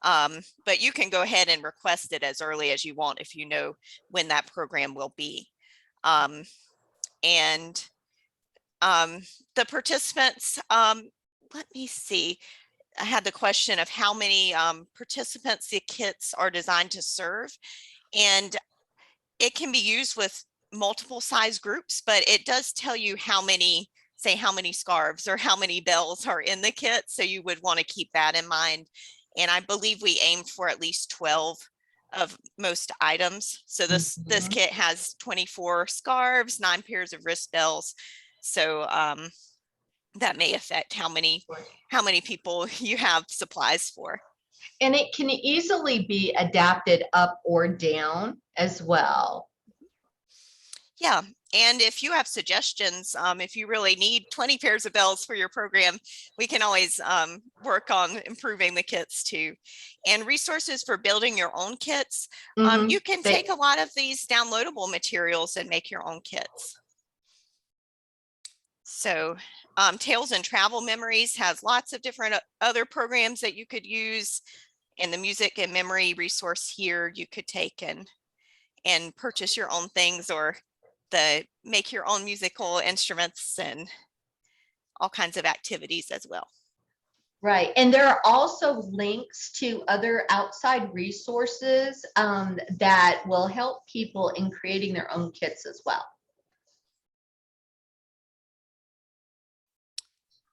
But you can go ahead and request it as early as you want if you know when that program will be. And the participants, let me see. I had the question of how many participants the kits are designed to serve, and it can be used with multiple size groups, but it does tell you how many, say how many scarves or how many bells are in the kit. So you would want to keep that in mind. And I believe we aimed for at least 12 of most items. So this kit has 24 scarves, 9 pairs of wrist bells. So that may affect how many people you have supplies for. And it can easily be adapted up or down as well. Yeah, and if you have suggestions, if you really need 20 pairs of bells for your program, we can always work on improving the kits too. And resources for building your own kits. You can take a lot of these downloadable materials and make your own kits. So Tales and Travel Memories has lots of different other programs that you could use. And the music and memory resource here, you could take and purchase your own things, or make your own musical instruments and all kinds of activities as well. Right. And there are also links to other outside resources that will help people in creating their own kits as well.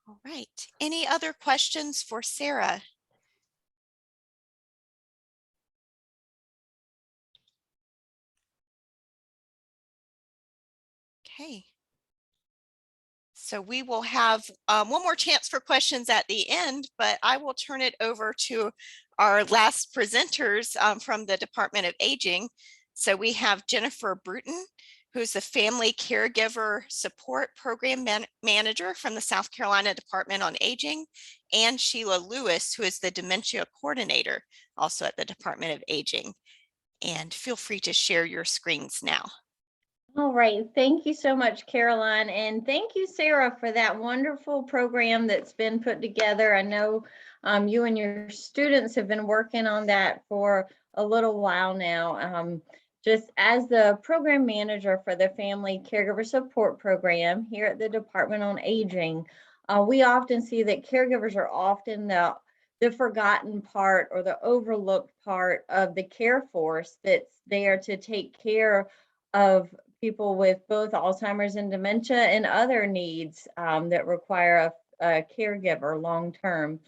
All right. Any other questions for Sarah? Okay. So we will have one more chance for questions at the end, but I will turn it over to our last presenters from the Department of Aging. So we have Jennifer Bruton, who's the Family Caregiver Support Program Manager from the South Carolina Department on Aging, and Sheila Lewis, who is the Dementia Coordinator, also at the Department of Aging. And feel free to share your screens now. All right. Thank you so much, Caroline. And thank you, Sarah, for that wonderful program that's been put together. I know you and your students have been working on that for a little while now. Just as the program manager for the Family Caregiver Support Program here at the Department on Aging, we often see that caregivers are often the forgotten part or the overlooked part of the care force that's there to take care of people with both Alzheimer's and dementia and other needs that require a caregiver long term.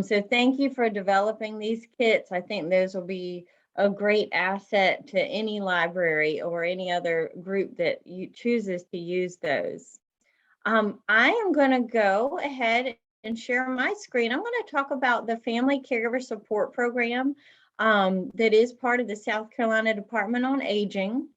So thank you for developing these kits. I think those will be a great asset to any library or any other group that chooses to use those. I am going to go ahead and share my screen. I'm going to talk about the Family Caregiver Support Program that is part of the South Carolina Department on Aging.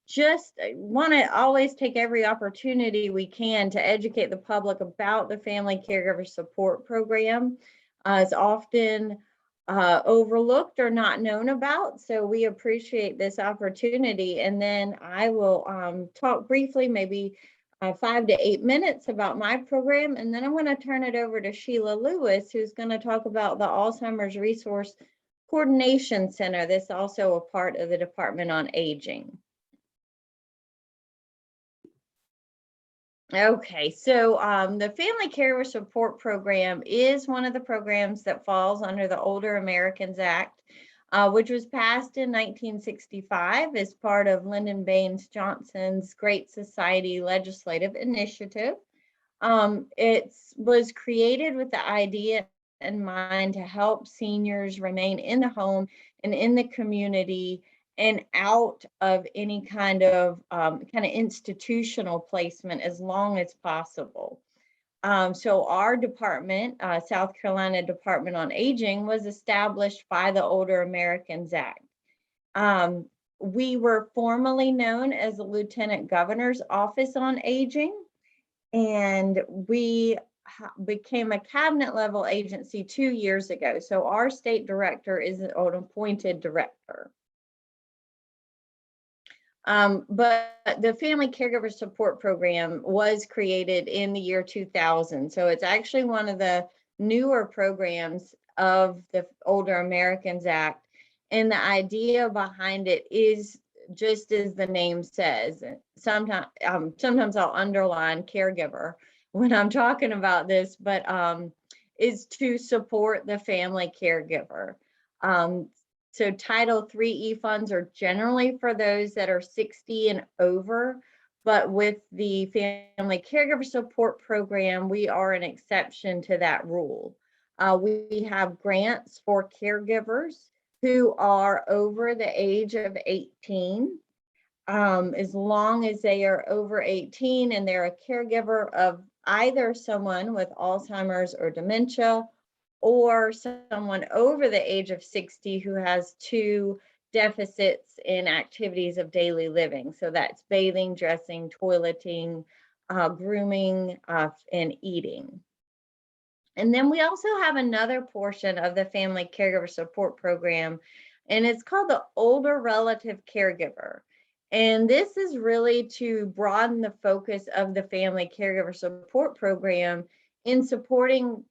Just want to always take every opportunity we can to educate the public about the Family Caregiver Support Program. It's often overlooked or not known about, so we appreciate this opportunity. And then I will talk briefly, maybe 5 to 8 minutes about my program, and then I'm going to turn it over to Sheila Lewis, who's going to talk about the Alzheimer's Resource Coordination Center. That's also a part of the Department on Aging. Okay, so the Family Caregiver Support Program is one of the programs that falls under the Older Americans Act, which was passed in 1965 as part of Lyndon Baines Johnson's Great Society Legislative Initiative. It was created with the idea in mind to help seniors remain in the home and in the community and out of any kind of institutional placement as long as possible. So our department, South Carolina Department on Aging, was established by the Older Americans Act. We were formerly known as the Lieutenant Governor's Office on Aging, and we became a cabinet level agency 2 years ago. So our state director is an appointed director. But the Family Caregiver Support Program was created in the year 2000. So it's actually one of the newer programs of the Older Americans Act. And the idea behind it is just as the name says. Sometimes I'll underline caregiver when I'm talking about this, but is to support the family caregiver. So Title III funds are generally for those that are 60 and over, but with the Family Caregiver Support Program, we are an exception to that rule. We have grants for caregivers who are over the age of 18. As long as they are over 18 and they're a caregiver of either someone with Alzheimer's or dementia, or someone over the age of 60 who has 2 deficits in activities of daily living. So that's bathing, dressing, toileting, grooming, and eating. And then we also have another portion of the Family Caregiver Support Program, and it's called the Older Relative Caregiver. And this is really to broaden the focus of the Family Caregiver Support Program in supporting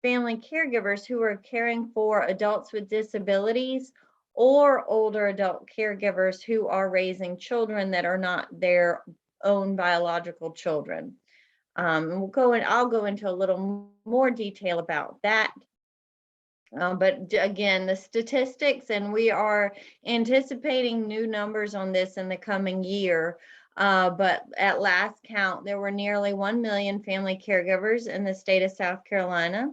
family caregivers who are caring for adults with disabilities or older adult caregivers who are raising children that are not their own biological children. And I'll go into a little more detail about that. But again, the statistics, and we are anticipating new numbers on this in the coming year. But at last count, there were nearly 1 million family caregivers in the state of South Carolina.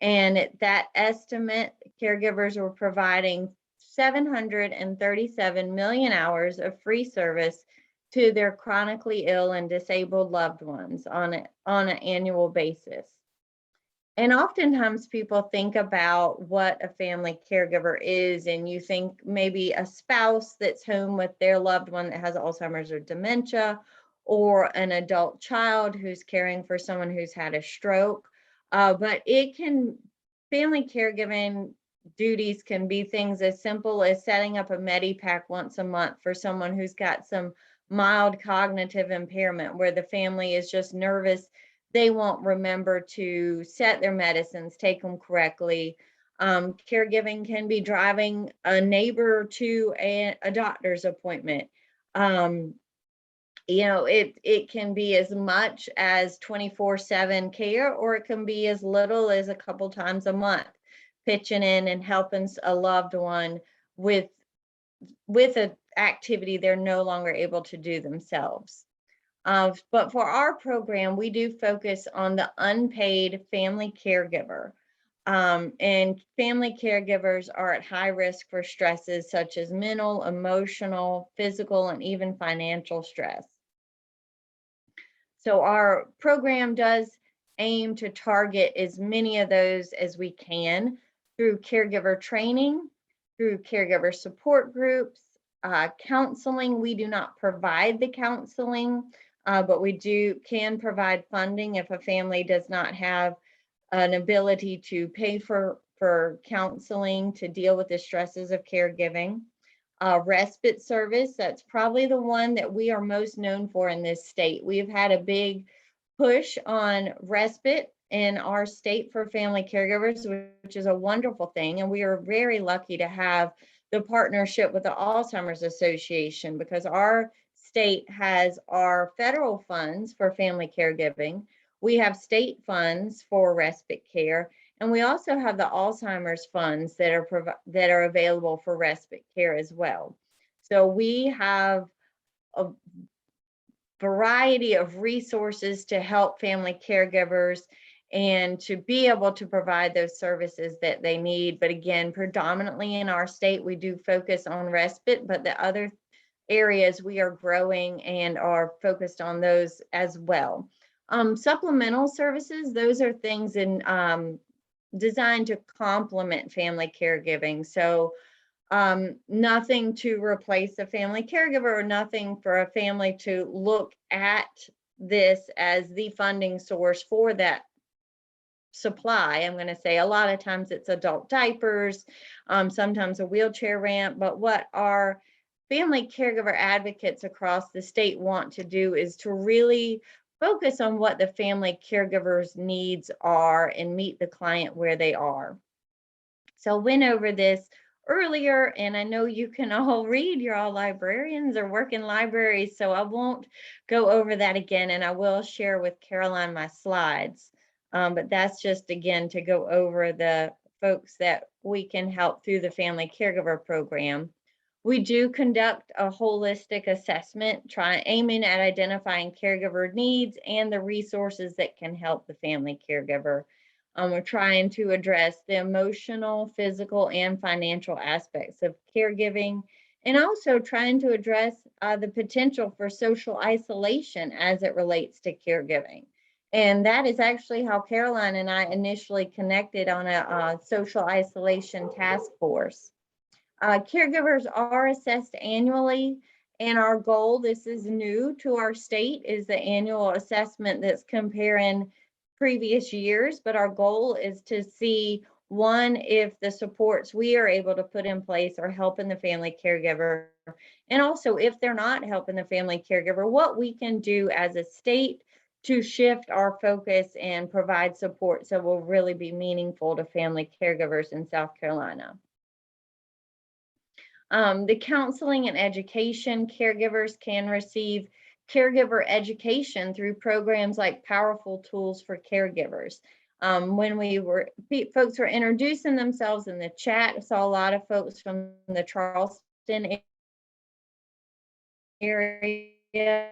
And at that estimate, caregivers were providing 737 million hours of free service to their chronically ill and disabled loved ones on an annual basis. And oftentimes people think about what a family caregiver is, and you think maybe a spouse that's home with their loved one that has Alzheimer's or dementia, or an adult child who's caring for someone who's had a stroke. But family caregiving duties can be things as simple as setting up a Medi-Pack once a month for someone who's got some mild cognitive impairment, where the family is just nervous they won't remember to set their medicines, take them correctly. Caregiving can be driving a neighbor to a doctor's appointment. It can be as much as 24/7 care, or it can be as little as a couple times a month, pitching in and helping a loved one with an activity they're no longer able to do themselves. But for our program, we do focus on the unpaid family caregiver. And family caregivers are at high risk for stresses such as mental, emotional, physical, and even financial stress. So our program does aim to target as many of those as we can through caregiver training, through caregiver support groups, counseling. We do not provide the counseling. But we can provide funding if a family does not have an ability to pay for counseling to deal with the stresses of caregiving. Respite service, that's probably the one that we are most known for in this state. We've had a big push on respite in our state for family caregivers, which is a wonderful thing. And we are very lucky to have the partnership with the Alzheimer's Association, because our state has our federal funds for family caregiving. We have state funds for respite care, and we also have the Alzheimer's funds that are available for respite care as well. So we have a variety of resources to help family caregivers and to be able to provide those services that they need. But again, predominantly in our state, we do focus on respite, but the other areas we are growing and are focused on those as well. Supplemental services, those are things designed to complement family caregiving. So nothing to replace a family caregiver, or nothing for a family to look at this as the funding source for that supply. I'm going to say a lot of times it's adult diapers, sometimes a wheelchair ramp, but what our family caregiver advocates across the state want to do is to really focus on what the family caregiver's needs are and meet the client where they are. So I went over this earlier, and I know you can all read, you're all librarians or work in libraries, so I won't go over that again, and I will share with Caroline my slides. But that's just, again, to go over the folks that we can help through the Family Caregiver Program. We do conduct a holistic assessment, aiming at identifying caregiver needs and the resources that can help the family caregiver. We're trying to address the emotional, physical, and financial aspects of caregiving, and also trying to address the potential for social isolation as it relates to caregiving. And that is actually how Caroline and I initially connected on a social isolation task force. Caregivers are assessed annually, and our goal, this is new to our state, is the annual assessment that's comparing previous years, but our goal is to see, one, if the supports we are able to put in place are helping the family caregiver, and also if they're not helping the family caregiver, what we can do as a state to shift our focus and provide support so will really be meaningful to family caregivers in South Carolina. The counseling and education, caregivers can receive caregiver education through programs like Powerful Tools for Caregivers. When folks were introducing themselves in the chat, I saw a lot of folks from the Charleston area.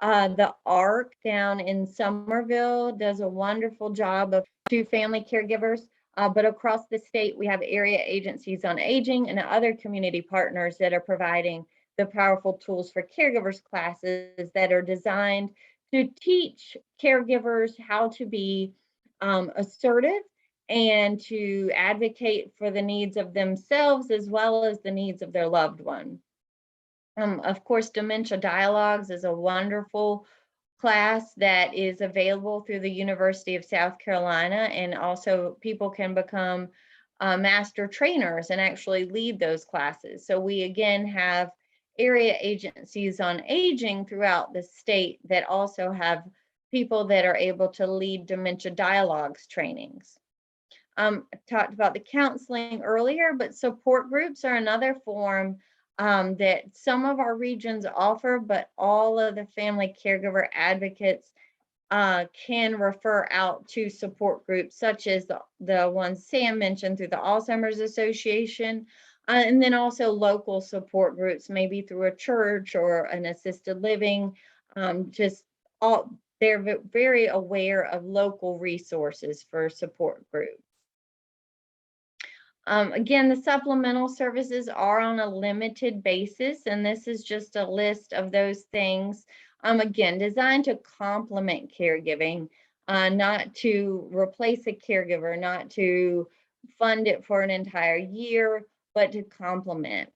The ARC down in Somerville does a wonderful job of to family caregivers. But across the state, we have area agencies on aging and other community partners that are providing the Powerful Tools for Caregivers classes that are designed to teach caregivers how to be assertive and to advocate for the needs of themselves as well as the needs of their loved one. Of course, Dementia Dialogues is a wonderful class that is available through the University of South Carolina, and also people can become master trainers and actually lead those classes. So we again have area agencies on aging throughout the state that also have people that are able to lead Dementia Dialogues trainings. I talked about the counseling earlier, but support groups are another form that some of our regions offer, but all of the family caregiver advocates can refer out to support groups, such as the ones Sam mentioned through the Alzheimer's Association, and then also local support groups, maybe through a church or an assisted living. They're very aware of local resources for support groups. Again, the supplemental services are on a limited basis, and this is just a list of those things, again, designed to complement caregiving, not to replace a caregiver, not to fund it for an entire year, but to complement.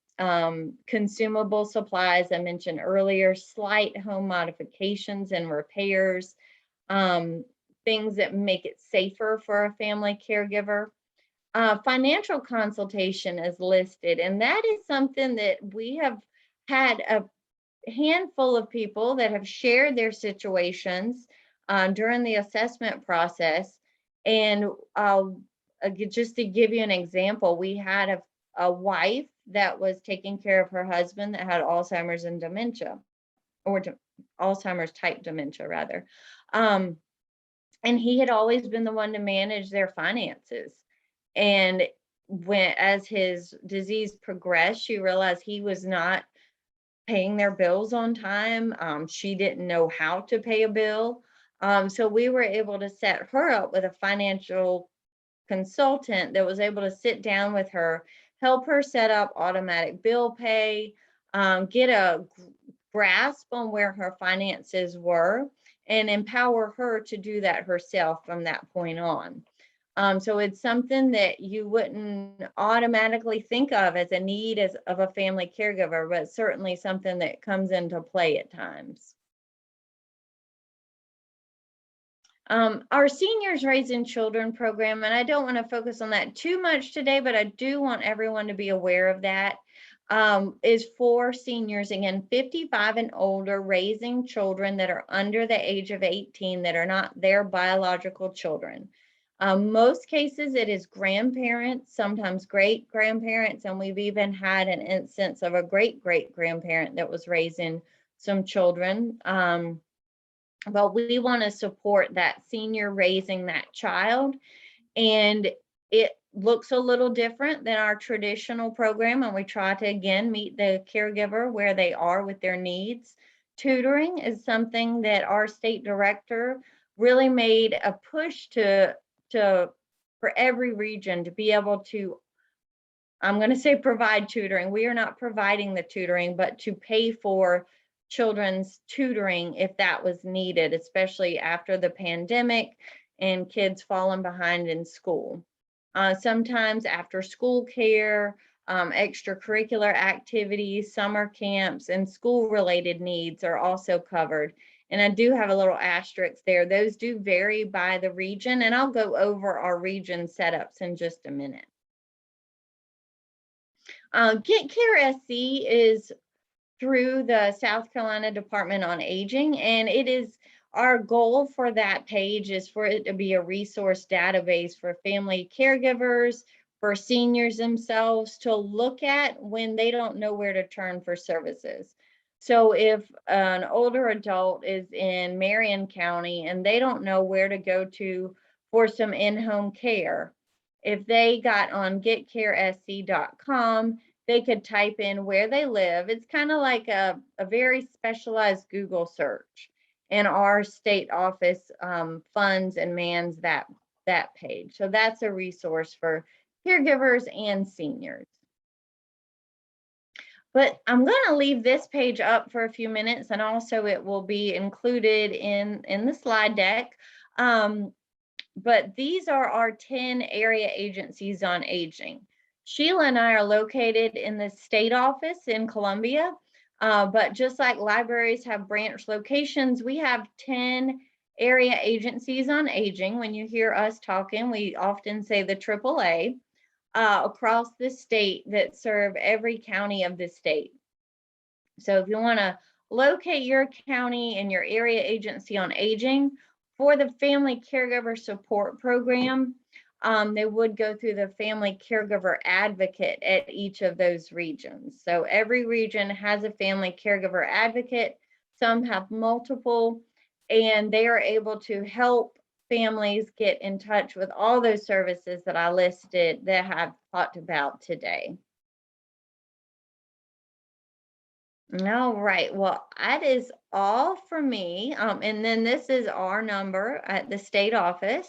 Consumable supplies, I mentioned earlier, slight home modifications and repairs, things that make it safer for a family caregiver. Financial consultation is listed, and that is something that we have had a handful of people that have shared their situations during the assessment process. And just to give you an example, we had a wife that was taking care of her husband that had Alzheimer's and dementia, or Alzheimer's type dementia rather. And he had always been the one to manage their finances. And as his disease progressed, she realized he was not paying their bills on time. She didn't know how to pay a bill. So we were able to set her up with a financial consultant that was able to sit down with her, help her set up automatic bill pay, get a grasp on where her finances were, and empower her to do that herself from that point on. So it's something that you wouldn't automatically think of as a need of a family caregiver, but certainly something that comes into play at times. Our Seniors Raising Children program, and I don't want to focus on that too much today, but I do want everyone to be aware of that, is for seniors, again, 55 and older, raising children that are under the age of 18 that are not their biological children. Most cases it is grandparents, sometimes great grandparents, and we've even had an instance of a great grandparent that was raising some children. But we want to support that senior raising that child, and it looks a little different than our traditional program, and we try to again meet the caregiver where they are with their needs. Tutoring is something that our state director really made a push to for every region to be able to, I'm going to say, provide tutoring. We are not providing the tutoring, but to pay for children's tutoring if that was needed, especially after the pandemic and kids falling behind in school. Sometimes after school care, extracurricular activities, summer camps, and school related needs are also covered. And I do have a little asterisk there. Those do vary by the region, and I'll go over our region setups in just a minute. Get Care SC is through the South Carolina Department on Aging, and it is our goal for that page is for it to be a resource database for family caregivers, for seniors themselves to look at when they don't know where to turn for services. So if an older adult is in Marion County and they don't know where to go to for some in-home care, if they got on getcaresc.com, they could type in where they live. It's kind of like a very specialized Google search. And our state office funds and mans that page. So that's a resource for caregivers and seniors. But I'm going to leave this page up for a few minutes, and also it will be included in the slide deck. But these are our 10 area agencies on aging. Sheila and I are located in the state office in Columbia, but just like libraries have branch locations, we have 10 area agencies on aging. When you hear us talking, we often say the AAA across the state that serve every county of the state. So if you want to locate your county and your area agency on aging, for the Family Caregiver Support Program, they would go through the Family Caregiver Advocate at each of those regions. So every region has a Family Caregiver Advocate. Some have multiple, and they are able to help families get in touch with all those services that I listed that I've talked about today. All right, well, that is all for me. And then this is our number at the state office.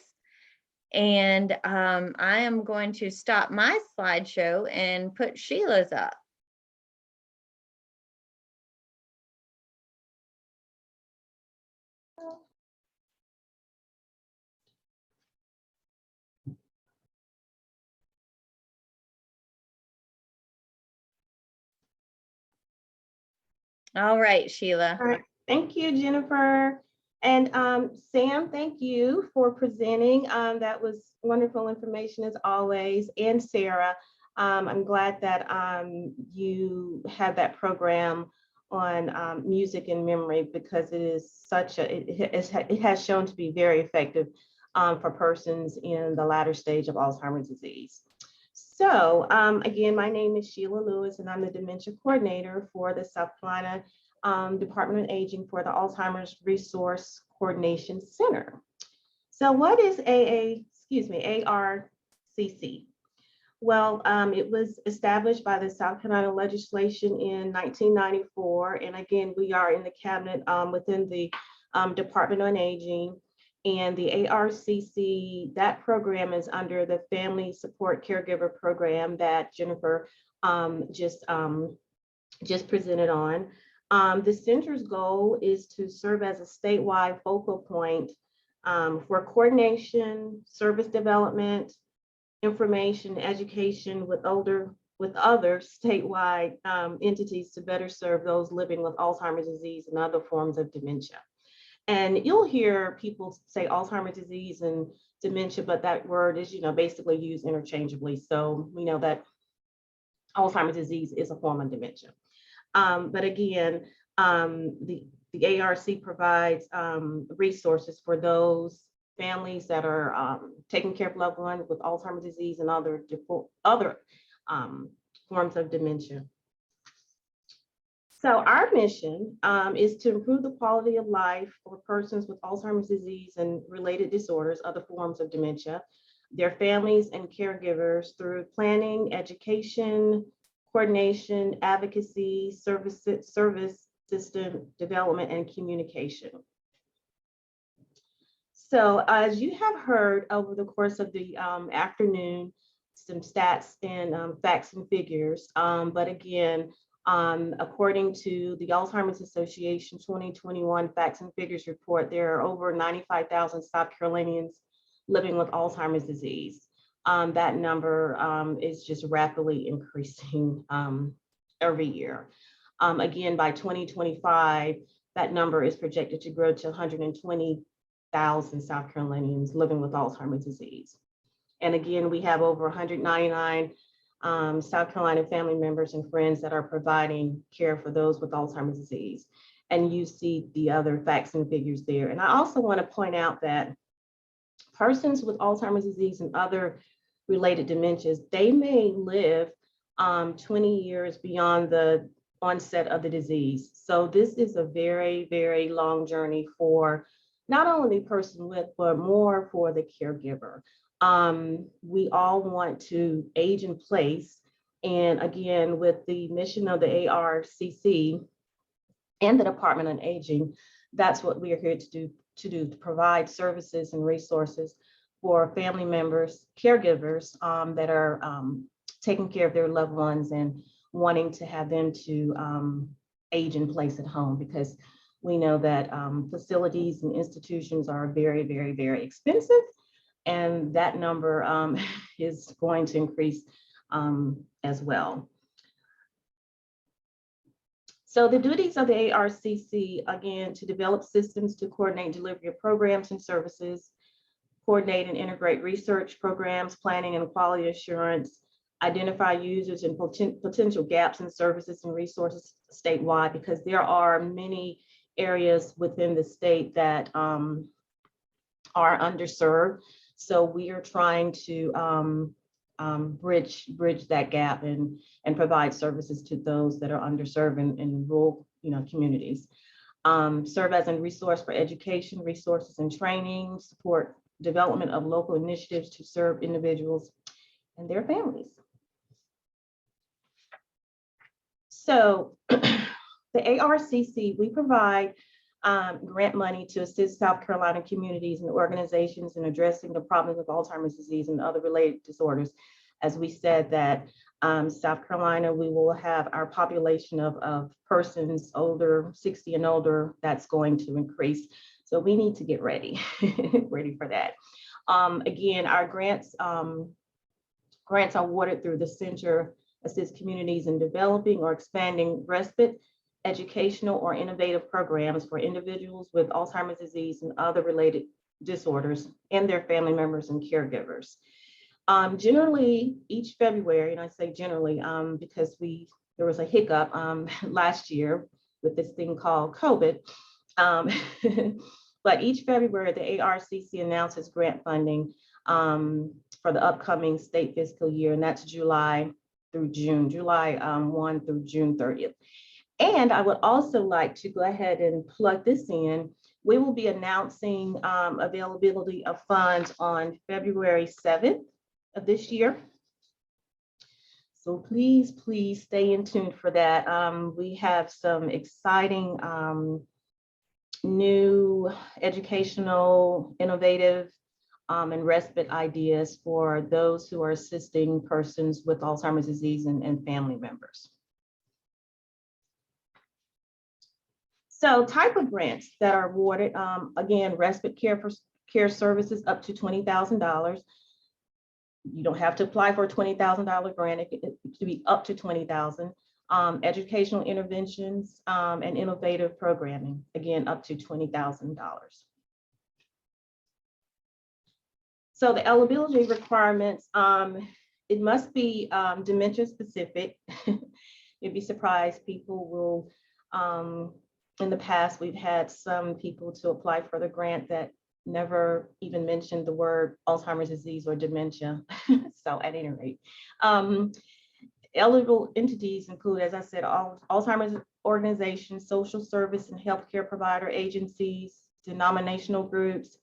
And I am going to stop my slideshow and put Sheila's up. All right, Sheila. All right. Thank you, Jennifer. And Sam, thank you for presenting. That was wonderful information as always. And Sarah, I'm glad that you have that program on music and memory, because it is such a, it has shown to be very effective for persons in the latter stage of Alzheimer's disease. So again, my name is Sheila Lewis, and I'm the Dementia Coordinator for the South Carolina Department on Aging for the Alzheimer's Resource Coordination Center. So what is ARCC? Well, it was established by the South Carolina legislation in 1994. And again, we are in the cabinet within the Department on Aging. And the ARCC, that program is under the Family Support Caregiver Program that Jennifer just presented on. The center's goal is to serve as a statewide focal point for coordination, service development, information, education with other statewide entities to better serve those living with Alzheimer's disease and other forms of dementia. And you'll hear people say Alzheimer's disease and dementia, but that word is, basically used interchangeably. So we know that Alzheimer's disease is a form of dementia. But again, the ARC provides resources for those families that are taking care of loved ones with Alzheimer's disease and other forms of dementia. So our mission is to improve the quality of life for persons with Alzheimer's disease and related disorders, other forms of dementia, their families and caregivers through planning, education, coordination, advocacy, service system development, and communication. So as you have heard over the course of the afternoon, some stats and facts and figures, but again, according to the Alzheimer's Association 2021 Facts and Figures report, there are over 95,000 South Carolinians living with Alzheimer's disease. That number is just rapidly increasing every year. Again, by 2025, that number is projected to grow to 120,000 South Carolinians living with Alzheimer's disease. And again, we have over 199 South Carolina family members and friends that are providing care for those with Alzheimer's disease. And you see the other facts and figures there. And I also want to point out that persons with Alzheimer's disease and other related dementias, they may live 20 years beyond the onset of the disease. So this is a very, very long journey for not only the person with, but more for the caregiver. We all want to age in place. And again, with the mission of the ARCC and the Department on Aging, that's what we are here to provide services and resources for family members, caregivers that are taking care of their loved ones and wanting to have them to age in place at home, because we know that facilities and institutions are very, very, very expensive. And that number is going to increase as well. So the duties of the ARCC, again, to develop systems to coordinate delivery of programs and services, coordinate and integrate research programs, planning and quality assurance, identify users and potential gaps in services and resources statewide, because there are many areas within the state that are underserved. So we are trying to bridge that gap and provide services to those that are underserved in rural communities. Serve as a resource for education, resources and training, support development of local initiatives to serve individuals and their families. So the ARCC, we provide grant money to assist South Carolina communities and organizations in addressing the problems of Alzheimer's disease and other related disorders. As we said that South Carolina, we will have our population of persons older, 60 and older, that's going to increase. So we need to get ready, ready for that. Again, our grants are awarded through the Center Assist Communities in Developing or Expanding Respite, educational or innovative programs for individuals with Alzheimer's disease and other related disorders and their family members and caregivers. Generally, each February, and I say generally because there was a hiccup last year with this thing called COVID, but each February, the ARCC announces grant funding for the upcoming state fiscal year, and that's July through June, July 1 through June 30th. And I would also like to go ahead and plug this in. We will be announcing availability of funds on February 7th of this year. So please, please stay in tune for that. We have some exciting new educational, innovative, and respite ideas for those who are assisting persons with Alzheimer's disease and family members. So type of grants that are awarded, again, respite care services up to $20,000. You don't have to apply for a $20,000 grant. It could be up to $20,000. Educational interventions and innovative programming, again, up to $20,000. So the eligibility requirements, it must be dementia specific. You'd be surprised, people will, in the past, we've had some people to apply for the grant that never even mentioned the word Alzheimer's disease or dementia. So at any rate, eligible entities include, as I said, all Alzheimer's organizations, social service and healthcare provider agencies, denominational groups,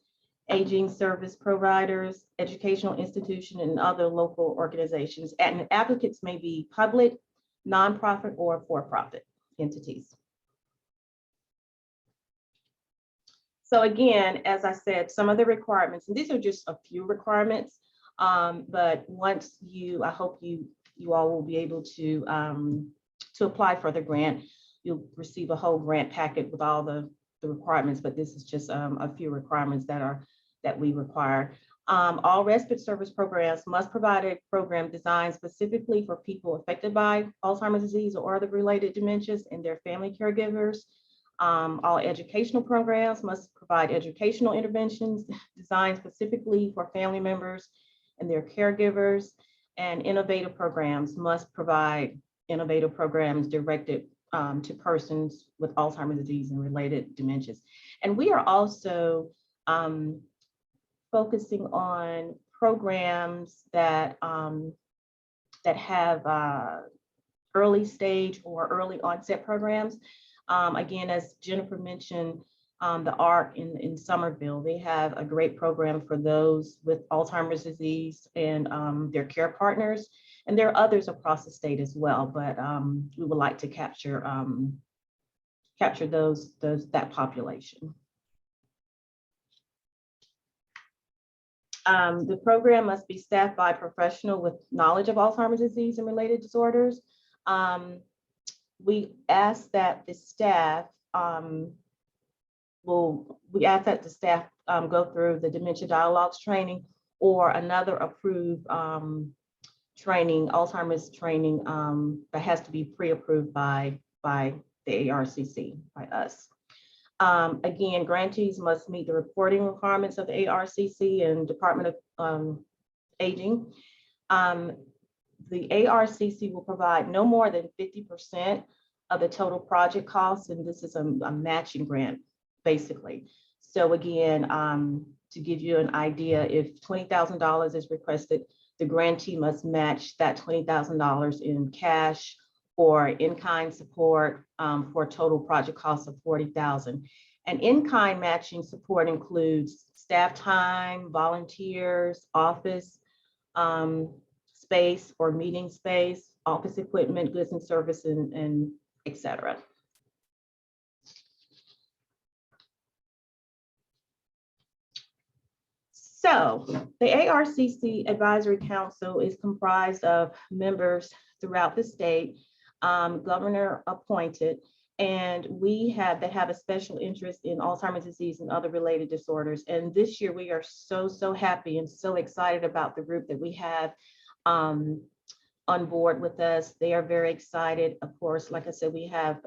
aging service providers, educational institutions, and other local organizations. And applicants may be public, nonprofit, or for-profit entities. So again, as I said, some of the requirements, and these are just a few requirements, but once I hope you all will be able to apply for the grant. You'll receive a whole grant packet with all the requirements, but this is just a few requirements that we require. All respite service programs must provide a program designed specifically for people affected by Alzheimer's disease or other related dementias and their family caregivers. All educational programs must provide educational interventions designed specifically for family members and their caregivers. And innovative programs must provide innovative programs directed to persons with Alzheimer's disease and related dementias. And we are also focusing on programs that have early stage or early onset programs. Again, as Jennifer mentioned, the ARC in Somerville, they have a great program for those with Alzheimer's disease and their care partners. And there are others across the state as well, but we would like to capture that population. The program must be staffed by a professional with knowledge of Alzheimer's disease and related disorders. We ask that the staff go through the Dementia Dialogues training or another approved training, Alzheimer's training that has to be pre-approved by the ARCC, by us. Again, grantees must meet the reporting requirements of the ARCC and Department of Aging. The ARCC will provide no more than 50% of the total project costs, and this is a matching grant, basically. So again, to give you an idea, if $20,000 is requested, the grantee must match that $20,000 in cash or in-kind support for a total project cost of $40,000. And in-kind matching support includes staff time, volunteers, office space or meeting space, office equipment, goods and services, and et cetera. So the ARCC Advisory Council is comprised of members throughout the state, governor appointed, and that have a special interest in Alzheimer's disease and other related disorders. And this year we are so happy and so excited about the group that we have on board with us. They are very excited. Of course, like I said, we have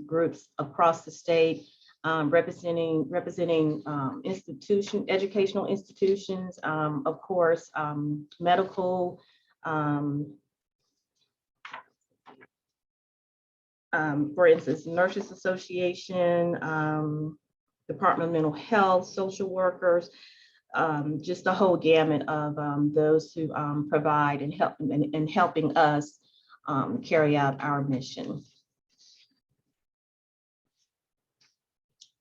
groups across the state representing educational institutions, of course, medical, for instance, Nurses Association, Department of Mental Health, social workers, just a whole gamut of those who provide and help and helping us carry out our mission.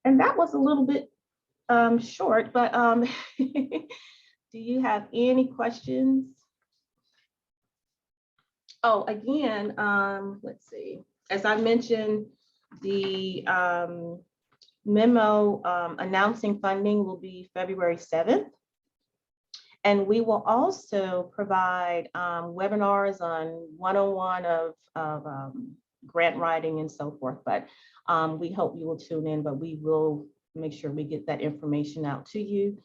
And that was a little bit short, but do you have any questions? Oh, again, let's see. As I mentioned, the memo announcing funding will be February 7th. And we will also provide webinars on one-on-one of grant writing and so forth. But we hope you will tune in, but we will make sure we get that information out to you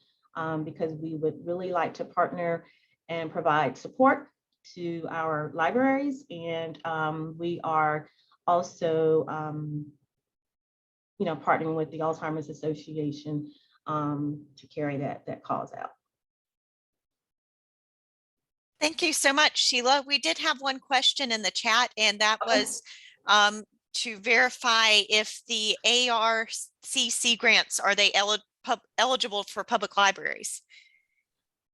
because we would really like to partner and provide support to our libraries. And we are also partnering with the Alzheimer's Association to carry that cause out. Thank you so much, Sheila. We did have one question in the chat, and that was to verify if the ARCC grants, are they eligible for public libraries.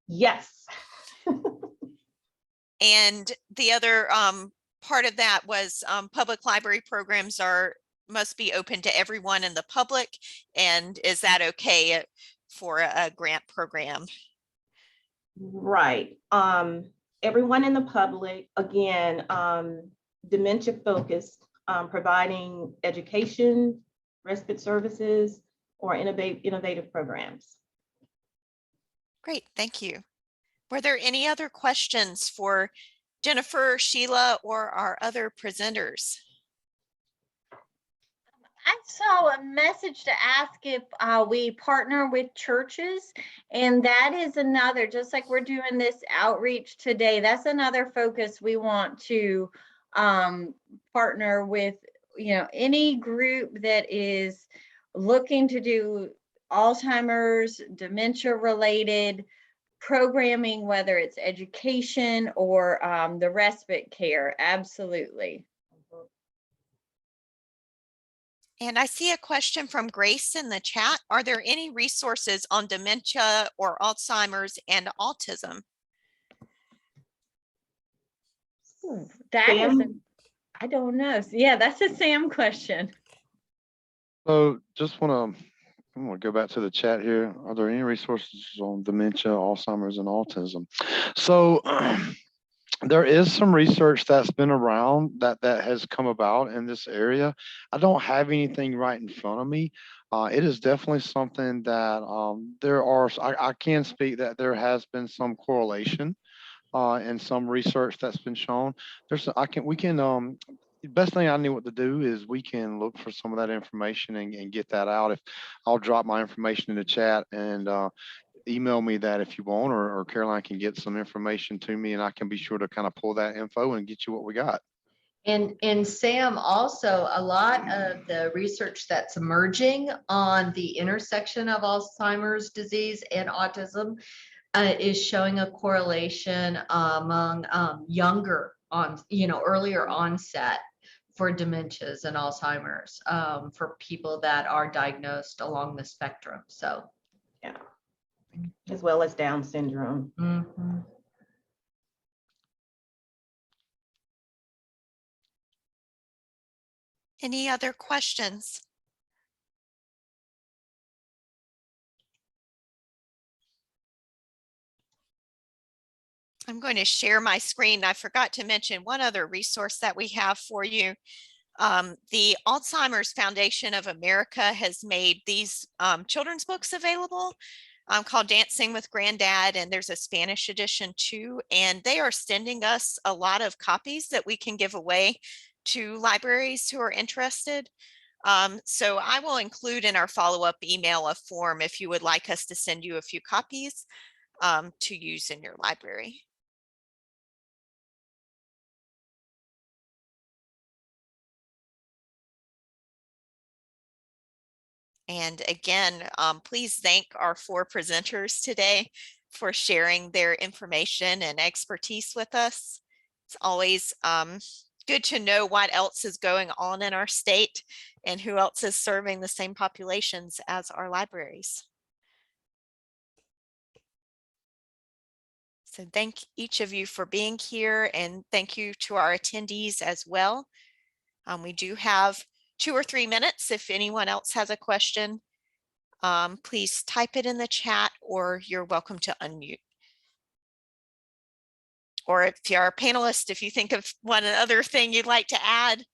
Yes. And the other part of that was public library programs must be open to everyone in the public. And is that okay for a grant program? Right. Everyone in the public, again, dementia focused, providing education, respite services, or innovative programs. Great, thank you. Were there any other questions for Jennifer, Sheila, or our other presenters? I saw a message to ask if we partner with churches, and that is another, just like we're doing this outreach today, that's another focus we want to partner with, any group that is looking to do Alzheimer's, dementia related programming, whether it's education or the respite care. Absolutely. And I see a question from Grace in the chat. Are there any resources on dementia or Alzheimer's and autism? I don't know. Yeah, that's a Sam question. So just I'm going to go back to the chat here. Are there any resources on dementia, Alzheimer's, and autism? So there is some research that's been around that has come about in this area. I don't have anything right in front of me. It is definitely something that I can speak that there has been some correlation and some research that's been shown. The best thing I knew what to do is we can look for some of that information and get that out. If I'll drop my information in the chat and email me that if you want, or Caroline can get some information to me and I can be sure to kind of pull that info and get you what we got. And Sam, also a lot of the research that's emerging on the intersection of Alzheimer's disease and autism is showing a correlation among younger earlier onset for dementias and Alzheimer's for people that are diagnosed along the spectrum. So, yeah, as well as Down syndrome. Mm-hmm. Any other questions? I'm going to share my screen. I forgot to mention one other resource that we have for you. The Alzheimer's Foundation of America has made these children's books available called Dancing with Granddad, and there's a Spanish edition too, and they are sending us a lot of copies that we can give away to libraries who are interested. So I will include in our follow-up email a form if you would like us to send you a few copies to use in your library. And again, please thank our 4 presenters today for sharing their information and expertise with us. It's always good to know what else is going on in our state and who else is serving the same populations as our libraries. So thank each of you for being here, and thank you to our attendees as well. We do have 2 or 3 minutes. If anyone else has a question, please type it in the chat, or you're welcome to unmute. Or if you're a panelist, if you think of one other thing you'd like to add.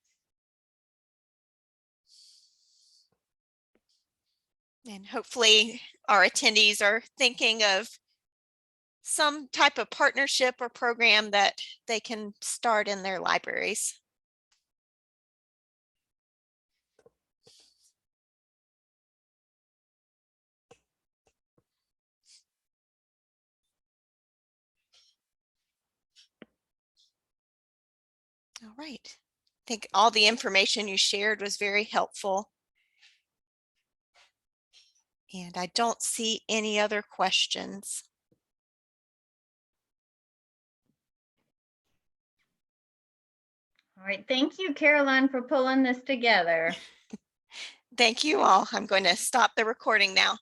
And hopefully our attendees are thinking of some type of partnership or program that they can start in their libraries. All right. I think all the information you shared was very helpful. And I don't see any other questions. All right. Thank you, Caroline, for pulling this together. Thank you all. I'm going to stop the recording now.